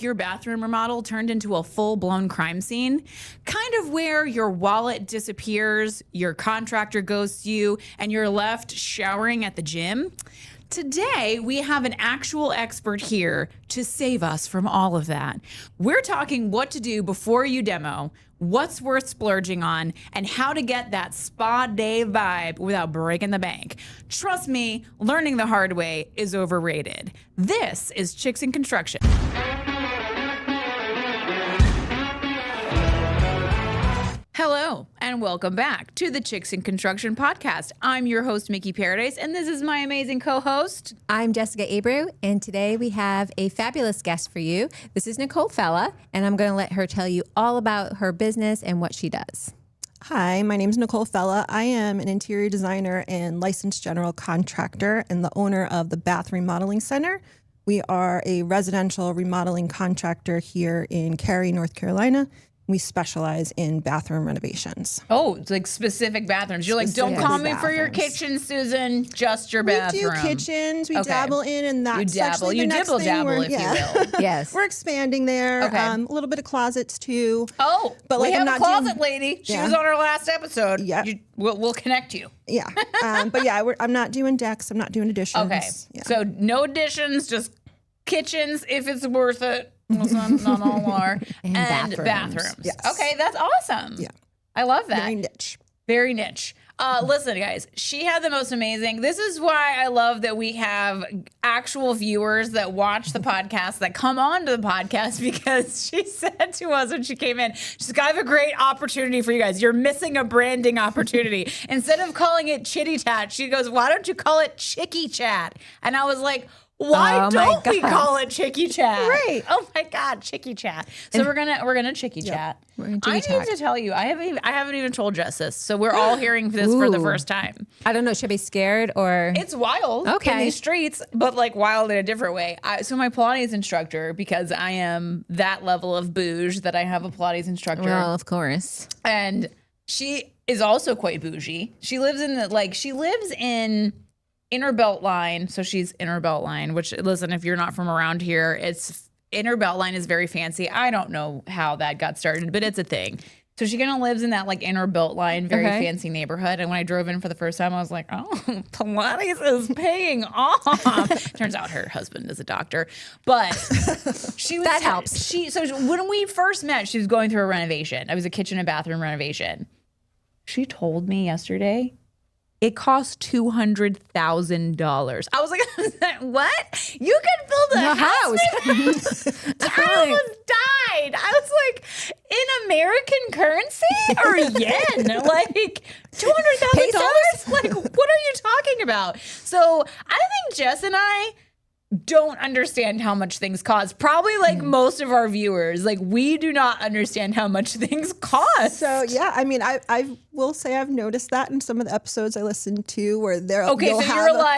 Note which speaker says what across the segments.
Speaker 1: your bathroom remodel turned into a full-blown crime scene? Kind of where your wallet disappears, your contractor ghosts you, and you're left showering at the gym? Today, we have an actual expert here to save us from all of that. We're talking what to do before you demo, what's worth splurging on, and how to get that spa day vibe without breaking the bank. Trust me, learning the hard way is overrated. This is Chicks in Construction. Hello, and welcome back to the Chicks in Construction podcast. I'm your host, Mickey Paradise, and this is my amazing co-host.
Speaker 2: I'm Jessica Abreu, and today we have a fabulous guest for you. This is Nicole Fella, and I'm going to let her tell you all about her business and what she does.
Speaker 3: Hi, my name is Nicole Fella. I am an interior designer and licensed general contractor and the owner of the Bath Remodeling Center. We are a residential remodeling contractor here in Cary, North Carolina. We specialize in bathroom renovations.
Speaker 1: Oh, it's like specific bathrooms. You're like, don't call me for your kitchen, Susan, just your bathroom.
Speaker 3: We do kitchens. We dabble in, and that's actually the next thing.
Speaker 1: Dabble, if you will.
Speaker 2: Yes.
Speaker 3: We're expanding there.
Speaker 1: Okay.
Speaker 3: A little bit of closets, too.
Speaker 1: Oh,
Speaker 3: but
Speaker 1: we
Speaker 3: like,
Speaker 1: have
Speaker 3: I'm
Speaker 1: a
Speaker 3: not
Speaker 1: closet lady. She was on our last episode.
Speaker 3: Yeah.
Speaker 1: We'll connect you.
Speaker 3: Yeah. But yeah, I'm not doing decks. I'm not doing additions.
Speaker 1: Okay.
Speaker 3: Yeah.
Speaker 1: So no additions, just kitchens if it's worth it. Not all are. and bathrooms.
Speaker 3: Yes.
Speaker 1: Okay, that's awesome.
Speaker 3: Yeah.
Speaker 1: I love that.
Speaker 3: Very niche.
Speaker 1: Very niche. Listen, guys, she had the most amazing. This is why I love that we have actual viewers that watch the podcast, that come on to the podcast, because she said to us when she came in, she's got a great opportunity for you guys. You're missing a branding opportunity. Instead of calling it Chitty Chat, she goes, why don't you call it Chicky Chat? And I was like, why don't we call it Chicky Chat?
Speaker 3: Right.
Speaker 1: Oh my God, Chicky Chat. So we're gonna Chicky Chat. I need to tell you, I haven't even told Jess this, so we're all hearing this for the first time.
Speaker 2: I don't know. Should I be scared or?
Speaker 1: It's wild in these streets, but like wild in a different way. So my Pilates instructor, because I am that level of bouge that I have a Pilates instructor.
Speaker 2: Well, of course.
Speaker 1: And she is also quite bougie. She lives in Inner Beltline, so she's Inner Beltline, which, listen, if you're not from around here, Inner Beltline is very fancy. I don't know how that got started, but it's a thing. So she kind of lives in that like Inner Beltline, very fancy neighborhood. And when I drove in for the first time, I was like, oh, Pilates is paying off. Turns out her husband is a doctor, but she was,
Speaker 2: that helps.
Speaker 1: So when we first met, she was going through a renovation. It was a kitchen and bathroom renovation. She told me yesterday, it cost $200,000. I was like, what? You can build a house. I almost died. I was like, in American currency or yen? Like $200,000? Like, what are you talking about? So I think Jess and I don't understand how much things cost. Probably like most of our viewers, like we do not understand how much things cost.
Speaker 3: So yeah, I mean, I will say I've noticed that in some of the episodes I listened to where they're
Speaker 1: okay. So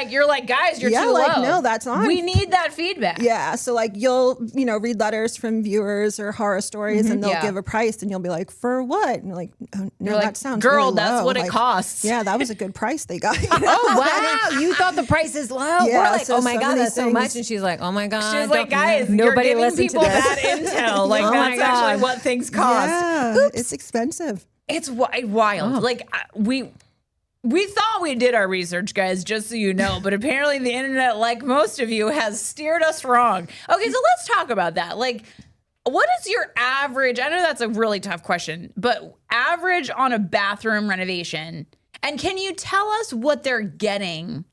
Speaker 1: you're like, guys, you're too low.
Speaker 3: Like, no, that's on.
Speaker 1: We need that feedback.
Speaker 3: Yeah. So like you'll read letters from viewers or horror stories, and they'll give a price, and you'll be like, for what? And you're like, oh, no, that sounds
Speaker 1: girl,
Speaker 3: really
Speaker 1: that's
Speaker 3: low.
Speaker 1: what
Speaker 3: like,
Speaker 1: it costs.
Speaker 3: Yeah, that was a good price they got.
Speaker 2: Oh wow, you thought the price is low?
Speaker 3: Yeah,
Speaker 2: we're like,
Speaker 3: so
Speaker 2: oh my
Speaker 3: some
Speaker 2: God,
Speaker 3: of
Speaker 2: that's
Speaker 3: these
Speaker 2: so much.
Speaker 3: things-
Speaker 2: And she's like, oh my God.
Speaker 1: She's like, guys,
Speaker 2: nobody
Speaker 1: you're giving
Speaker 2: listen to
Speaker 1: people
Speaker 2: this.
Speaker 1: bad intel. Like
Speaker 2: Oh my
Speaker 1: that's actually
Speaker 2: God.
Speaker 1: what things cost.
Speaker 3: Yeah, it's expensive.
Speaker 1: It's wild.
Speaker 2: Oh.
Speaker 1: Like we thought we did our research, guys, just so you know, but apparently the internet, like most of you, has steered us wrong. Okay, so let's talk about that. Like, what is your average? I know that's a really tough question, but average on a bathroom renovation. And can you tell us what they're getting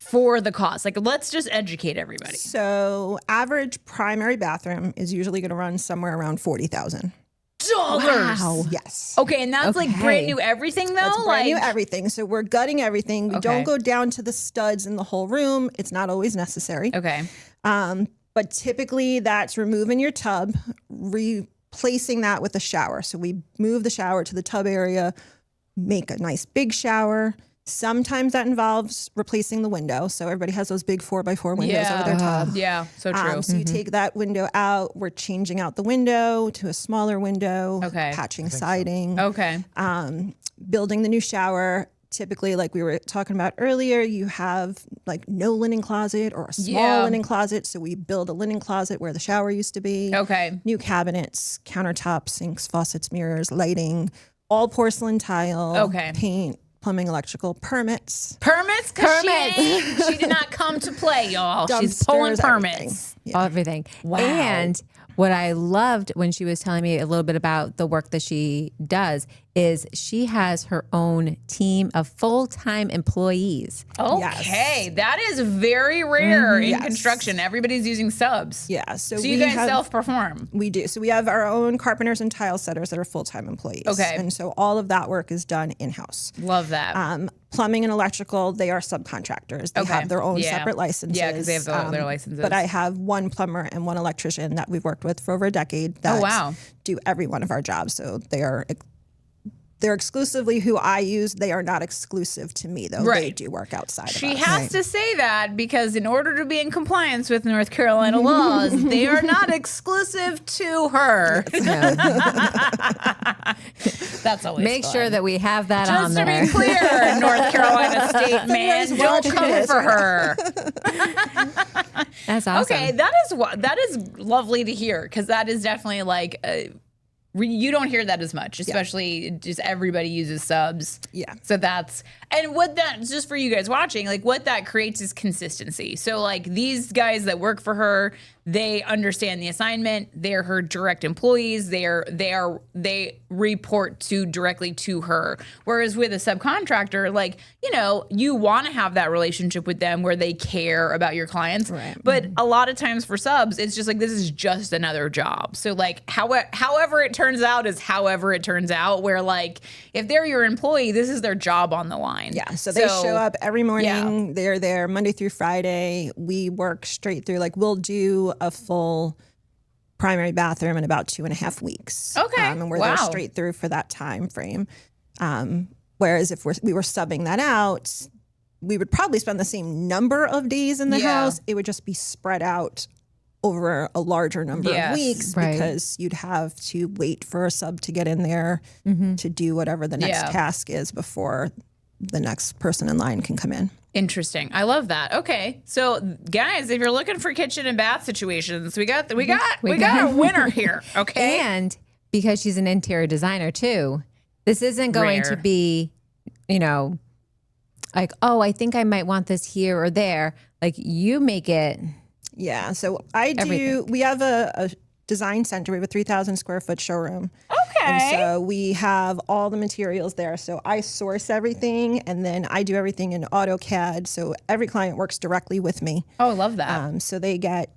Speaker 1: for the cost? Like, let's just educate everybody.
Speaker 3: So average primary bathroom is usually going to run somewhere around $40,000.
Speaker 2: Wow.
Speaker 3: Yes.
Speaker 1: Okay, and that's like brand new everything, though?
Speaker 3: That's brand new everything. So we're gutting everything. We don't go down to the studs in the whole room. It's not always necessary.
Speaker 1: Okay.
Speaker 3: But typically that's removing your tub, replacing that with a shower. So we move the shower to the tub area, make a nice big shower. Sometimes that involves replacing the window. So everybody has those big 4x4 windows over their tub.
Speaker 1: Yeah, so true.
Speaker 3: So you take that window out. We're changing out the window to a smaller window.
Speaker 1: Okay.
Speaker 3: Patching siding.
Speaker 1: Okay.
Speaker 3: Building the new shower. typically, like we were talking about earlier, you have like no linen closet or a small linen closet. So we build a linen closet where the shower used to be.
Speaker 1: Okay.
Speaker 3: New cabinets, countertops, sinks, faucets, mirrors, lighting, all porcelain tile.
Speaker 1: Okay.
Speaker 3: Paint, plumbing, electrical, permits.
Speaker 1: Permits? Because she did not come to play, y'all. She's pulling
Speaker 3: Dumpsters,
Speaker 1: permits.
Speaker 2: Everything.
Speaker 1: Wow.
Speaker 2: And what I loved when she was telling me a little bit about the work that she does is she has her own team of full-time employees.
Speaker 1: Okay. That is very rare in
Speaker 3: Yes.
Speaker 1: construction. Everybody's using subs.
Speaker 3: Yeah. So
Speaker 1: you
Speaker 3: we
Speaker 1: guys
Speaker 3: have,
Speaker 1: self-perform.
Speaker 3: We do. So we have our own carpenters and tile setters that are full-time employees.
Speaker 1: Okay.
Speaker 3: And so all of that work is done in-house.
Speaker 1: Love that.
Speaker 3: Plumbing and electrical, they are subcontractors. They have their own separate licenses.
Speaker 1: Yeah, because they have their licenses.
Speaker 3: But I have one plumber and one electrician that we've worked with for over a decade that do every one of our jobs. So they're exclusively who I use. They are not exclusive to me, though.
Speaker 1: Right.
Speaker 3: They do work outside
Speaker 1: She
Speaker 3: of us.
Speaker 1: has to say that because in order to be in compliance with North Carolina laws, they are not exclusive to her. That's always
Speaker 2: Make
Speaker 1: fun.
Speaker 2: sure that we have that on
Speaker 1: Just to
Speaker 2: there.
Speaker 1: be clear, North Carolina state man, don't come for her.
Speaker 2: That's awesome.
Speaker 1: Okay, that is lovely to hear because that is definitely like you don't hear that as much, especially just everybody uses subs.
Speaker 3: Yeah.
Speaker 1: So and what that, just for you guys watching, like what that creates is consistency. So like these guys that work for her, they understand the assignment. They're her direct employees. They report directly to her. Whereas with a subcontractor, like, you know, you want to have that relationship with them where they care about your clients.
Speaker 3: Right.
Speaker 1: But a lot of times for subs, it's just like, this is just another job. So like however it turns out is however it turns out, where like if they're your employee, this is their job on the line.
Speaker 3: Yeah, so they show up every morning. They're there Monday through Friday. We work straight through. Like we'll do a full primary bathroom in about 2.5 weeks.
Speaker 1: Okay,
Speaker 3: and we're there straight through for that time frame. Whereas if we were subbing that out, we would probably spend the same number of days in the house. It would just be spread out over a larger number of weeks because you'd have to wait for a sub to get in there to do whatever the next task is before the next person in line can come in.
Speaker 1: Interesting. I love that. Okay. So guys, if you're looking for kitchen and bath situations, we got a winner here. Okay.
Speaker 2: And because she's an interior designer too, this isn't going to be, you know, like, oh, I think I might want this here or there. Like you make it.
Speaker 3: Yeah. So we have a design center. We have a 3,000 square foot showroom.
Speaker 1: Okay.
Speaker 3: And so we have all the materials there. So I source everything and then I do everything in AutoCAD. So every client works directly with me.
Speaker 1: Oh, I love that.
Speaker 3: So they get,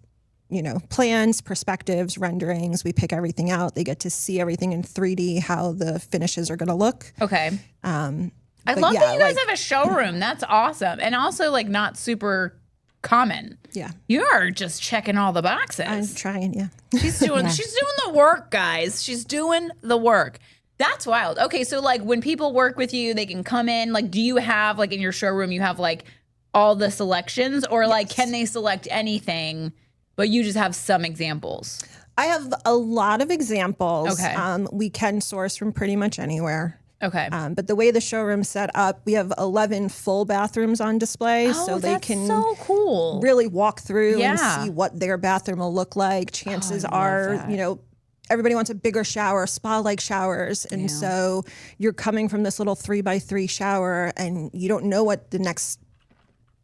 Speaker 3: you know, plans, perspectives, renderings. We pick everything out. They get to see everything in 3D, how the finishes are going to look.
Speaker 1: Okay. I love that you guys have a showroom. That's awesome. And also like not super common.
Speaker 3: Yeah.
Speaker 1: You are just checking all the boxes.
Speaker 3: I'm trying, yeah.
Speaker 1: She's doing the work, guys. She's doing the work. That's wild. Okay, so like when people work with you, they can come in. Like, do you have like in your showroom, you have like all the selections, or like can they select anything, but you just have some examples?
Speaker 3: I have a lot of examples.
Speaker 1: Okay.
Speaker 3: We can source from pretty much anywhere.
Speaker 1: Okay.
Speaker 3: But the way the showroom's set up, we have 11 full bathrooms on display, so they can
Speaker 1: so cool.
Speaker 3: really walk through and see what their bathroom will look like. Chances are, you know, everybody wants a bigger shower, spa-like showers, and so you're coming from this little 3x3 shower, and you don't know what the next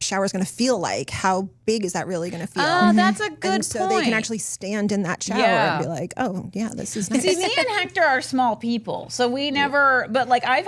Speaker 3: shower is going to feel like. How big is that really going to feel?
Speaker 1: Oh, that's a good point.
Speaker 3: And so they can actually stand in that shower and be like, oh, yeah, this is nice.
Speaker 1: See, me and Hector are small people, so we never. But like, I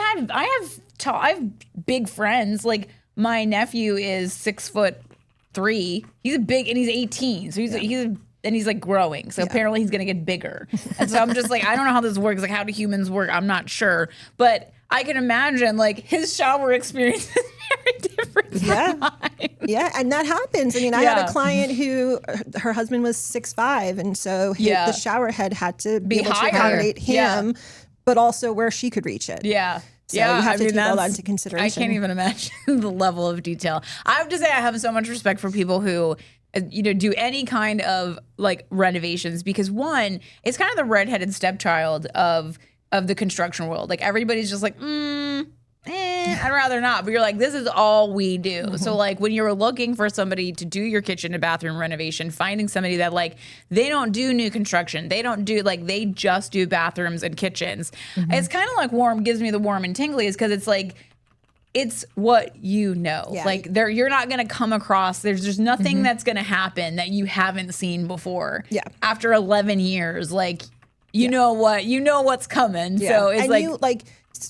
Speaker 1: have big friends. Like my nephew is 6'3". He's big, and he's 18. So he's like growing. So apparently he's gonna get bigger. And so I'm just like, I don't know how this works. Like, how do humans work? I'm not sure, but I can imagine like his shower experience is very different from mine.
Speaker 3: Yeah, and that happens. I mean, I had a client who her husband was 6'5", and so the shower head had to be able
Speaker 1: higher.
Speaker 3: to accommodate him, but also where she could reach it.
Speaker 1: Yeah.
Speaker 3: So you have to take all that into consideration.
Speaker 1: I can't even imagine the level of detail. I have to say I have so much respect for people who, you know, do any kind of like renovations, because one, it's kind of the redheaded stepchild of the construction world. Like everybody's just like, I'd rather not. But you're like, this is all we do. So like when you're looking for somebody to do your kitchen and bathroom renovation, finding somebody that like, they don't do new construction. They don't do like, they just do bathrooms and kitchens. It's kind of like gives me the warm and tingly is because it's like, it's what you know.
Speaker 3: Yeah.
Speaker 1: Like you're not going to come across, there's nothing that's going to happen that you haven't seen before.
Speaker 3: Yeah.
Speaker 1: After 11 years, like, you know what's coming.
Speaker 3: Yeah.
Speaker 1: So it's
Speaker 3: and
Speaker 1: like,
Speaker 3: you, like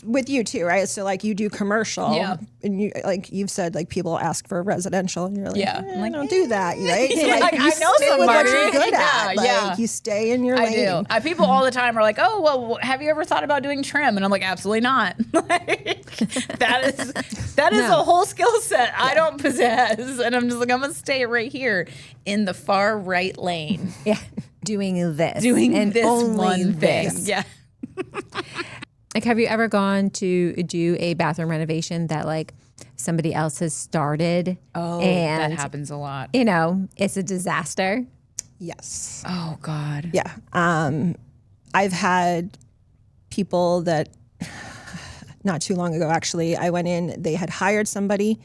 Speaker 3: with you too, right? So like you do commercial,
Speaker 1: Yeah.
Speaker 3: and you like you've said like people ask for residential, and you're like,
Speaker 1: Yeah.
Speaker 3: I don't do that, right? So,
Speaker 1: Yeah,
Speaker 3: like,
Speaker 1: like,
Speaker 3: you
Speaker 1: I know
Speaker 3: stay with what
Speaker 1: somebody.
Speaker 3: you're good
Speaker 1: Yeah,
Speaker 3: at. Like,
Speaker 1: yeah.
Speaker 3: you stay in your
Speaker 1: I
Speaker 3: lane.
Speaker 1: do. People all the time are like, oh, well, have you ever thought about doing trim? And I'm like, absolutely not. Like, that is a whole skill set I don't possess. And I'm just like, I'm going to stay right here in the far right lane.
Speaker 2: Yeah. Doing this.
Speaker 1: Doing
Speaker 2: and
Speaker 1: this
Speaker 2: only
Speaker 1: one thing.
Speaker 2: this.
Speaker 1: Yeah.
Speaker 2: Like, have you ever gone to do a bathroom renovation that like somebody else has started?
Speaker 1: Oh,
Speaker 2: and
Speaker 1: that happens a lot.
Speaker 2: you know, it's a disaster.
Speaker 3: Yes.
Speaker 1: Oh, God.
Speaker 3: Yeah. I've had people that not too long ago, actually, I went in, they had hired somebody.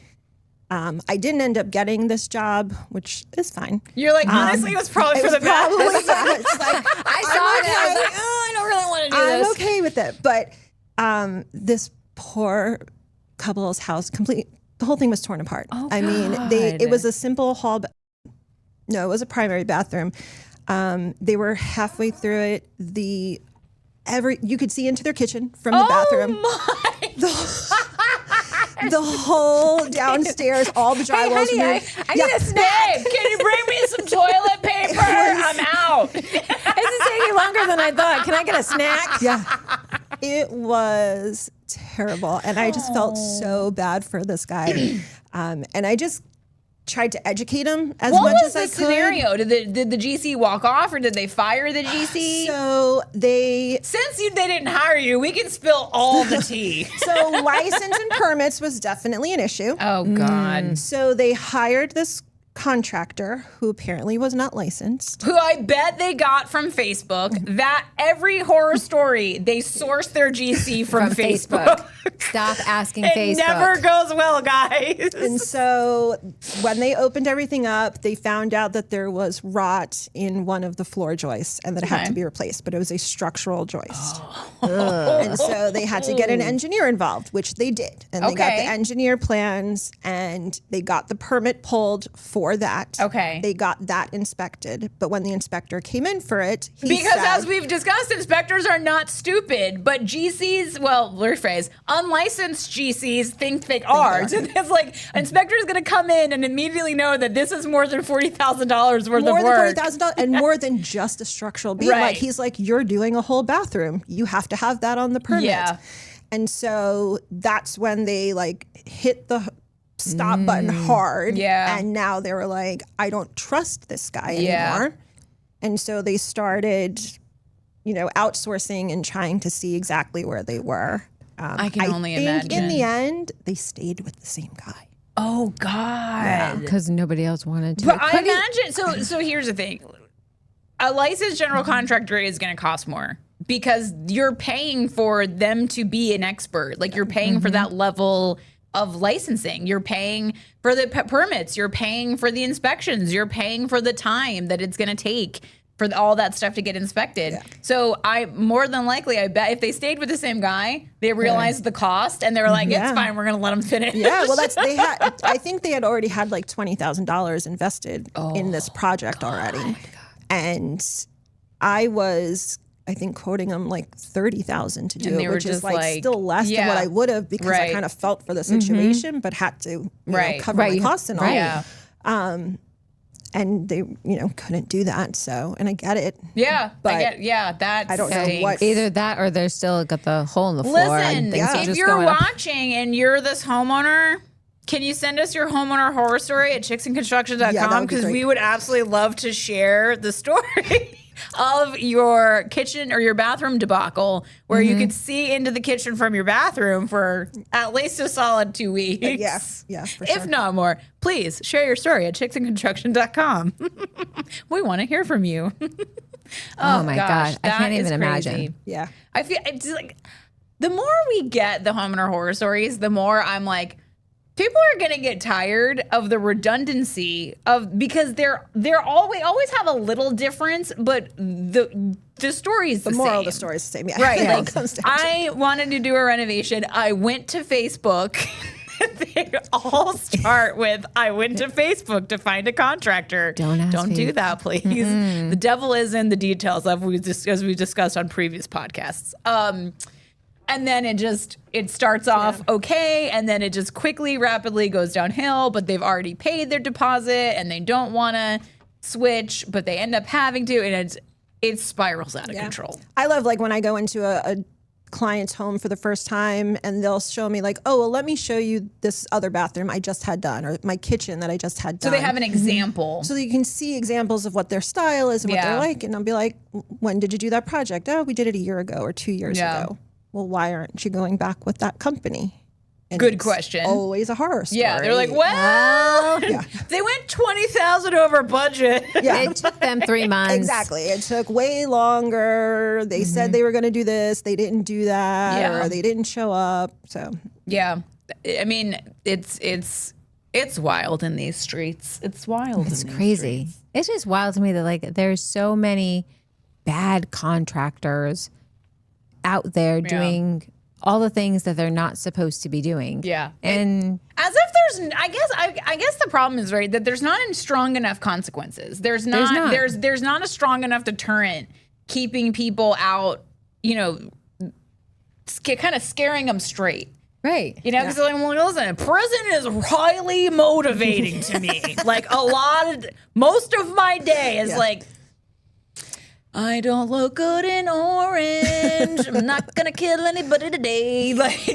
Speaker 3: I didn't end up getting this job, which is fine.
Speaker 1: You're like, honestly, it was probably for the best.
Speaker 3: Probably not. It's like,
Speaker 2: I saw it. I was like, oh, I don't really want to do
Speaker 3: I'm
Speaker 2: this.
Speaker 3: okay with it. But this poor couple's house, the whole thing was torn apart.
Speaker 1: Oh,
Speaker 3: I mean, it was a simple hall. No, it was a primary bathroom. They were halfway through it. You could see into their kitchen from the bathroom. The whole downstairs, all the drywall's
Speaker 2: honey,
Speaker 3: moved.
Speaker 2: I need a snack.
Speaker 1: Babe, can you bring me some toilet paper? I'm out.
Speaker 2: This is taking longer than I thought. Can I get a snack?
Speaker 3: Yeah. It was terrible. And I just felt so bad for this guy. And I just tried to educate him as
Speaker 1: What
Speaker 3: much
Speaker 1: was
Speaker 3: as I
Speaker 1: the
Speaker 3: could.
Speaker 1: scenario? Did the GC walk off or did they fire the GC?
Speaker 3: So they
Speaker 1: Since they didn't hire you, we can spill all the tea.
Speaker 3: so license and permits was definitely an issue.
Speaker 1: Oh, God.
Speaker 3: So they hired this contractor who apparently was not licensed.
Speaker 1: Who I bet they got from Facebook. That every horror story, they source their GC from Facebook.
Speaker 2: Stop asking
Speaker 1: It
Speaker 2: Facebook.
Speaker 1: never goes well, guys.
Speaker 3: And so when they opened everything up, they found out that there was rot in one of the floor joists and that it had to be replaced, but it was a structural joist. And so they had to get an engineer involved, which they did. And they got the
Speaker 1: Okay.
Speaker 3: engineer plans and they got the permit pulled for that.
Speaker 1: Okay.
Speaker 3: They got that inspected. But when the inspector came in for it, he
Speaker 1: Because
Speaker 3: said,
Speaker 1: as we've discussed, inspectors are not stupid, but GCs, well, rephrase, unlicensed GCs think they are. So it's like, inspector's going to come in and immediately know that this is more than $40,000 worth
Speaker 3: more
Speaker 1: of
Speaker 3: than
Speaker 1: work.
Speaker 3: $40,000 and more than just a structural beam.
Speaker 1: Right.
Speaker 3: Like he's like, you're doing a whole bathroom. You have to have that on the permit.
Speaker 1: Yeah.
Speaker 3: And so that's when they like hit the stop button hard.
Speaker 1: Yeah.
Speaker 3: And now they were like, I don't trust this guy
Speaker 1: Yeah.
Speaker 3: anymore. And so they started, outsourcing and trying to see exactly where they were.
Speaker 1: I can only
Speaker 3: think
Speaker 1: imagine.
Speaker 3: in the end, they stayed with the same guy.
Speaker 1: Oh, God.
Speaker 2: Because nobody else wanted to.
Speaker 1: But I imagine, so here's the thing. A licensed general contractor is going to cost more because you're paying for them to be an expert. Like you're paying for that level of licensing. You're paying for the permits. You're paying for the inspections. You're paying for the time that it's going to take for all that stuff to get inspected.
Speaker 3: Yeah.
Speaker 1: So I more than likely, I bet if they stayed with the same guy, they realized the cost and they were like,
Speaker 3: Yeah.
Speaker 1: it's fine. We're going to let them finish.
Speaker 3: Yeah, well, I think they had already had like $20,000 invested in this project already. And I was, I think, quoting them like $30,000 to do
Speaker 1: And they
Speaker 3: it,
Speaker 1: were
Speaker 3: which is
Speaker 1: just
Speaker 3: like still less than what I would have because I
Speaker 1: Right.
Speaker 3: kind of felt for the situation, but had to cover my costs and all.
Speaker 1: Yeah.
Speaker 3: And they, couldn't do that. So, and I get it.
Speaker 1: Yeah.
Speaker 3: But
Speaker 1: That's
Speaker 3: I don't know
Speaker 1: stinks.
Speaker 3: what.
Speaker 2: Either that or they're still got the hole in the floor.
Speaker 1: Listen,
Speaker 2: and things are
Speaker 1: if
Speaker 2: just
Speaker 1: you're
Speaker 2: going up.
Speaker 1: watching and you're this homeowner, can you send us your homeowner horror story at chicksandconstruction.com?
Speaker 3: Yeah, that would be
Speaker 1: Because
Speaker 3: great.
Speaker 1: we would absolutely love to share the story of your kitchen or your bathroom debacle where you could see into the kitchen from your bathroom for at least a solid 2 weeks.
Speaker 3: Yeah, for sure.
Speaker 1: If not more, please share your story at chicksandconstruction.com. We want to hear from you.
Speaker 2: Oh my
Speaker 1: gosh,
Speaker 2: God. I
Speaker 1: that
Speaker 2: can't
Speaker 1: is
Speaker 2: even
Speaker 1: crazy.
Speaker 2: imagine.
Speaker 3: Yeah.
Speaker 1: I feel it's like the more we get the homeowner horror stories, the more I'm like, people are gonna get tired of the redundancy of, because they're always have a little difference, but the story is the
Speaker 3: moral
Speaker 1: same.
Speaker 3: of the story is the same. Yeah.
Speaker 1: Right.
Speaker 3: It all
Speaker 1: Like,
Speaker 3: comes down
Speaker 1: I wanted to do a renovation. I went to Facebook. They all start with, I went to Facebook to find a contractor.
Speaker 2: Don't
Speaker 1: do that, please. The devil is in the details, as we discussed on previous podcasts. And then it starts off okay, and then it just rapidly goes downhill, but they've already paid their deposit and they don't want to switch, but they end up having to, and it spirals out of control.
Speaker 3: I love, like, when I go into a client's home for the first time and they'll show me, like, oh, well, let me show you this other bathroom I just had done, or my kitchen that I just had done.
Speaker 1: So they have an example.
Speaker 3: So that you can see examples of what their style is and what they're like. And I'll be like, when did you do that project? Oh, we did it a year ago or 2 years ago. Well, why aren't you going back with that company? And
Speaker 1: Good question.
Speaker 3: Always a horror story.
Speaker 1: Yeah, they're like, well, they went 20,000 over budget.
Speaker 3: Yeah.
Speaker 2: It took them 3 months.
Speaker 3: Exactly. It took way longer. They said they were going to do this. They didn't do that, or they didn't show up. So
Speaker 1: yeah, I mean, it's wild in these streets. It's wild.
Speaker 2: It's crazy. It's just wild to me that, like, there's so many bad contractors out there doing all the things that they're not supposed to be doing.
Speaker 1: Yeah.
Speaker 2: And
Speaker 1: as if there's, I guess the problem is, right, that there's not strong enough consequences. There's not a strong enough deterrent keeping people out, kind of scaring them straight.
Speaker 2: right.
Speaker 1: Because I'm like, listen, prison is highly motivating to me. Like, most of my day is like, I don't look good in orange. I'm not gonna kill anybody today. Like,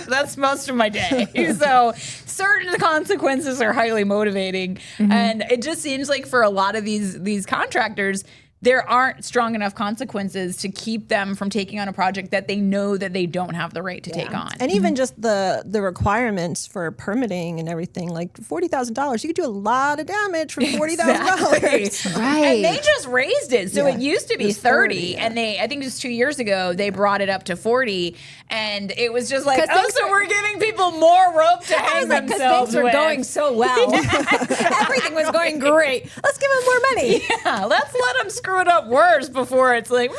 Speaker 1: that's most of my day. So certain consequences are highly motivating, and it just seems like for a lot of these contractors, there aren't strong enough consequences to keep them from taking on a project that they know that they don't have the right to take on.
Speaker 3: And even just the requirements for permitting and everything, like $40,000, you could do a lot of damage for $40,000.
Speaker 2: Right.
Speaker 1: And they just raised it. So it used to be 30, and I think just 2 years ago, they brought it up to 40. And it was just like, so we're giving people more rope to hang themselves
Speaker 2: things were
Speaker 1: with.
Speaker 2: going so well. Everything was going great. Let's give them more money.
Speaker 1: Yeah, let's let them screw it up worse before it's like,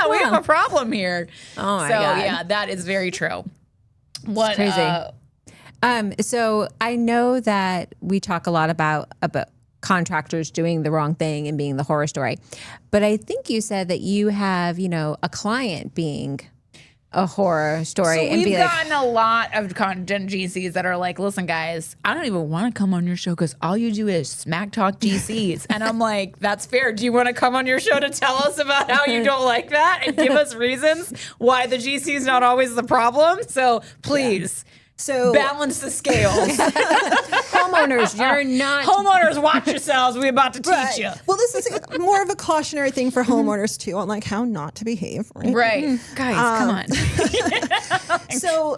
Speaker 1: we have a problem here.
Speaker 2: Oh my
Speaker 1: so,
Speaker 2: God.
Speaker 1: yeah, that is very true. What,
Speaker 2: It's crazy. So I know that we talk a lot about contractors doing the wrong thing and being the horror story, but I think you said that you have, a client being a horror story.
Speaker 1: So
Speaker 2: and
Speaker 1: we've gotten a lot of content GCs that are like, listen, guys, I don't even want to come on your show because all you do is smack talk GCs. And I'm like, that's fair. Do you want to come on your show to tell us about how you don't like that and give us reasons why the GC is not always the problem? So please. So balance the scales.
Speaker 2: Homeowners, you're not.
Speaker 1: Homeowners, watch yourselves. We're about to teach you.
Speaker 3: Well, this is more of a cautionary thing for homeowners too, on like how not to behave.
Speaker 1: Right. Guys, come on.
Speaker 3: So,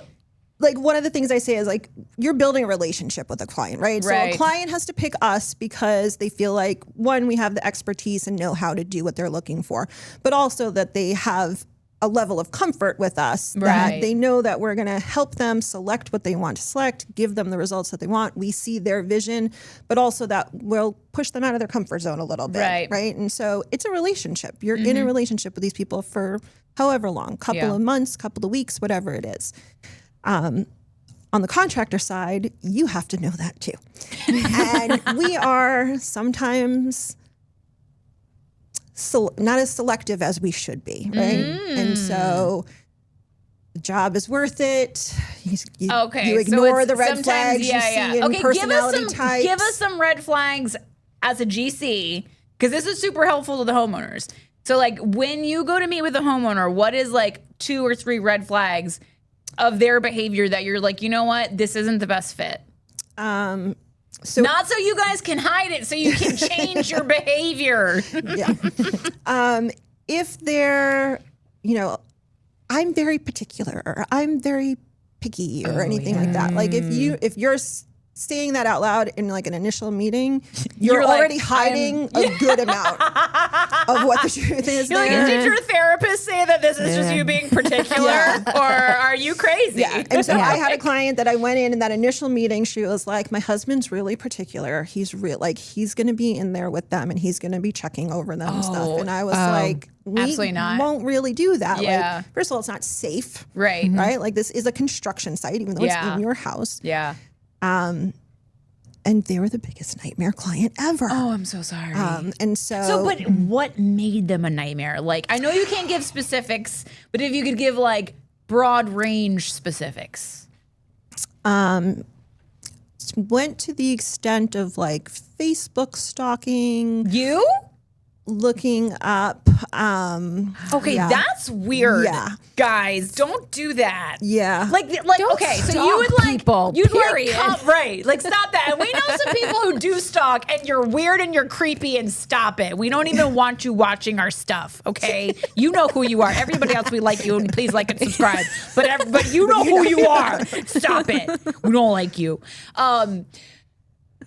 Speaker 3: like, one of the things I say is, like, you're building a relationship with a client, right? So a client has to pick us because they feel like, one, we have the expertise and know how to do what they're looking for, but also that they have a level of comfort with us, that they know that we're going to help them select what they want to select, give them the results that they want. We see their vision, but also that we'll push them out of their comfort zone a little bit, right? And so it's a relationship. You're in a relationship with these people for however long, couple of months, couple of weeks, whatever it is. On the contractor side, you have to know that too. And we are sometimes not as selective as we should be, right? And so the job is worth it. You ignore the red flags you see in personality types.
Speaker 1: Give us some red flags as a GC, because this is super helpful to the homeowners. So, like, when you go to meet with a homeowner, what is like 2 or 3 red flags of their behavior that you're like, you know what, this isn't the best fit?
Speaker 3: So
Speaker 1: not so you guys can hide it, so you can change your behavior.
Speaker 3: If they're, I'm very particular, or I'm very picky, or anything like that. Like, if you're saying that out loud in like an initial meeting, you're
Speaker 1: You're like,
Speaker 3: already hiding a good amount of what the truth is.
Speaker 1: You're like,
Speaker 3: there.
Speaker 1: did your therapist say that this is just you being particular, or are you crazy?
Speaker 3: Yeah. And so I had a client that I went in that initial meeting. She was like, my husband's really particular. He's he's going to be in there with them and he's going to be checking over them and stuff. And I was like, we
Speaker 1: absolutely not.
Speaker 3: won't really do that.
Speaker 1: Yeah.
Speaker 3: Like, first of all, it's not safe.
Speaker 1: Right.
Speaker 3: Right. Like this is a construction site, even though it's
Speaker 1: Yeah.
Speaker 3: in your house.
Speaker 1: Yeah.
Speaker 3: And they were the biggest nightmare client ever.
Speaker 1: Oh, I'm so sorry.
Speaker 3: And so,
Speaker 1: So, but what made them a nightmare? Like, I know you can't give specifics, but if you could give like broad range specifics.
Speaker 3: went to the extent of like Facebook stalking,
Speaker 1: You?
Speaker 3: looking up.
Speaker 1: Okay,
Speaker 3: yeah.
Speaker 1: that's weird.
Speaker 3: Yeah.
Speaker 1: Guys, don't do that.
Speaker 3: Yeah.
Speaker 1: Like
Speaker 2: Don't
Speaker 1: okay, so
Speaker 2: stalk
Speaker 1: you would like
Speaker 2: people,
Speaker 1: you'd
Speaker 2: period.
Speaker 1: like right, like stop that. And we know some people who do stalk, and you're weird and you're creepy, and stop it. We don't even want you watching our stuff. Okay, you know who you are. Everybody else, we like you, and please like and subscribe. But you know who you are. Stop it. We don't like you.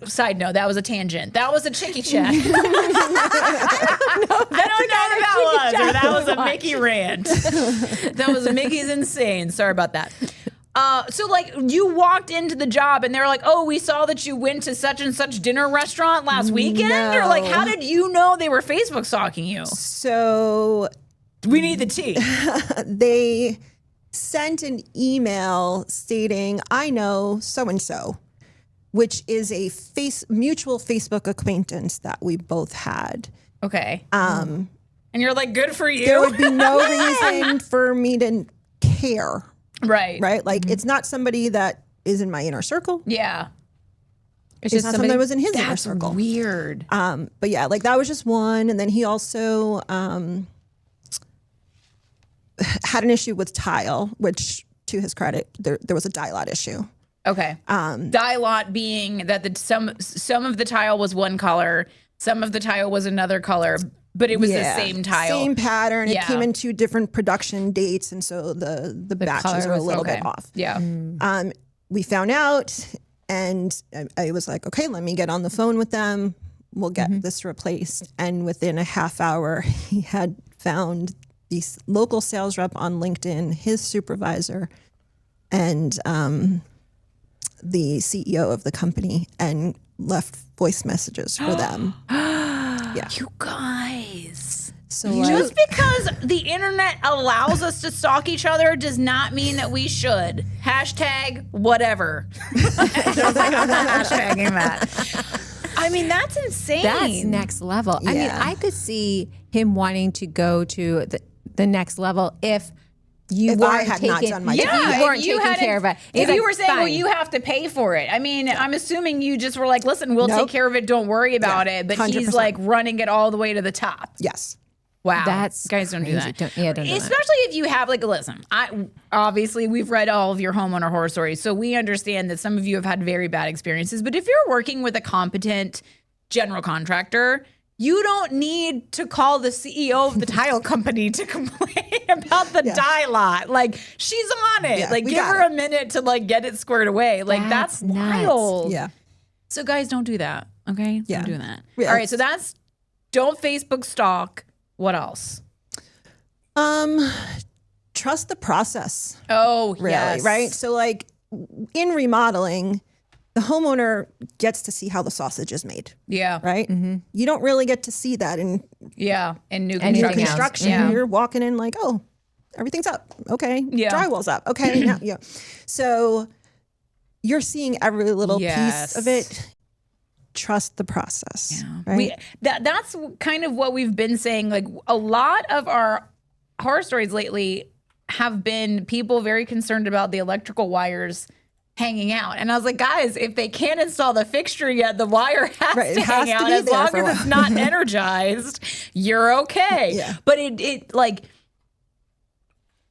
Speaker 1: Side note, that was a tangent. That was a chicky check. I don't know what that was. Or that was a Mickey rant. That was a Mickey's insane. Sorry about that. So like you walked into the job and they were like, oh, we saw that you went to such and such dinner restaurant last weekend?
Speaker 3: No.
Speaker 1: Or like, how did you know they were Facebook stalking you?
Speaker 3: So
Speaker 1: We need the tea.
Speaker 3: they sent an email stating, I know so-and-so, which is a mutual Facebook acquaintance that we both had.
Speaker 1: Okay. And you're like, good for you.
Speaker 3: There would be no reason for me to care,
Speaker 1: right.
Speaker 3: right? Like it's not somebody that is in my inner circle.
Speaker 1: Yeah.
Speaker 3: It's not somebody that was in his inner
Speaker 1: That's
Speaker 3: circle.
Speaker 1: weird.
Speaker 3: But yeah, like that was just one. And then he also had an issue with tile, which to his credit, there was a dye lot issue.
Speaker 1: Okay. Dye lot being that some of the tile was one color, some of the tile was another color, but it was the same tile.
Speaker 3: Same pattern.
Speaker 1: Yeah.
Speaker 3: It came in 2 different production dates, and so the batches
Speaker 2: color
Speaker 3: are a
Speaker 2: was
Speaker 3: little
Speaker 1: okay.
Speaker 3: bit off.
Speaker 1: Yeah.
Speaker 3: We found out, and I was like, okay, let me get on the phone with them. We'll get this replaced. And within a half hour, he had found the local sales rep on LinkedIn, his supervisor, and the CEO of the company, and left voice messages for them. Yeah.
Speaker 1: You guys.
Speaker 3: So
Speaker 1: Just because the internet allows us to stalk each other does not mean that we should. Hashtag whatever. Hashtagging that. I mean, that's insane.
Speaker 2: That's next level. I mean,
Speaker 3: Yeah.
Speaker 2: I could see him wanting to go to the next level if you
Speaker 3: If
Speaker 2: weren't
Speaker 3: I had not done my
Speaker 2: if
Speaker 3: job.
Speaker 2: you weren't
Speaker 1: if you
Speaker 2: taking
Speaker 1: hadn't-
Speaker 2: care of it.
Speaker 1: If
Speaker 2: It's
Speaker 1: you
Speaker 2: like,
Speaker 1: were saying, well,
Speaker 2: fine.
Speaker 1: you have to pay for it. I mean, I'm assuming you just were like, listen, we'll take
Speaker 3: Nope.
Speaker 1: care of it. Don't worry about
Speaker 3: Yeah,
Speaker 1: it. But he's
Speaker 3: 100%.
Speaker 1: like running it all the way to the top.
Speaker 3: yes.
Speaker 1: Wow.
Speaker 2: That's
Speaker 1: guys don't do
Speaker 2: crazy.
Speaker 1: that.
Speaker 2: Don't do that.
Speaker 1: Especially if you have like, listen, obviously we've read all of your homeowner horror stories. So we understand that some of you have had very bad experiences, but if you're working with a competent general contractor, you don't need to call the CEO of the tile company to complain about the dye lot. Like she's on it.
Speaker 3: Yeah,
Speaker 1: like
Speaker 3: we
Speaker 1: give
Speaker 3: got
Speaker 1: her
Speaker 3: it.
Speaker 1: a minute to like get it squared away. Like that's
Speaker 2: nuts.
Speaker 1: wild.
Speaker 3: Yeah.
Speaker 1: So guys, don't do that. Okay?
Speaker 3: Yeah.
Speaker 1: Don't do that.
Speaker 3: Yeah,
Speaker 1: All right. So that's don't Facebook stalk. What else?
Speaker 3: Trust the process,
Speaker 1: Oh,
Speaker 3: really,
Speaker 1: yes.
Speaker 3: right? So like in remodeling, the homeowner gets to see how the sausage is made,
Speaker 1: Yeah.
Speaker 3: right? You don't really get to see that in
Speaker 1: Yeah. And new
Speaker 2: Anything
Speaker 1: construction.
Speaker 2: else.
Speaker 3: construction.
Speaker 1: Yeah.
Speaker 3: You're walking in like, oh, everything's up. Okay.
Speaker 1: Yeah.
Speaker 3: Drywall's up. Okay. Now, yeah. So you're seeing every little
Speaker 1: Yes.
Speaker 3: piece of it. Trust the process. Right?
Speaker 1: We that's kind of what we've been saying. Like a lot of our horror stories lately have been people very concerned about the electrical wires hanging out. And I was like, guys, if they can't install the fixture yet, the wire has
Speaker 3: Right,
Speaker 1: to
Speaker 3: it
Speaker 1: hang
Speaker 3: has to
Speaker 1: out.
Speaker 3: be
Speaker 1: As
Speaker 3: there
Speaker 1: long
Speaker 3: for a
Speaker 1: as it's not energized, you're okay.
Speaker 3: Yeah.
Speaker 1: But it like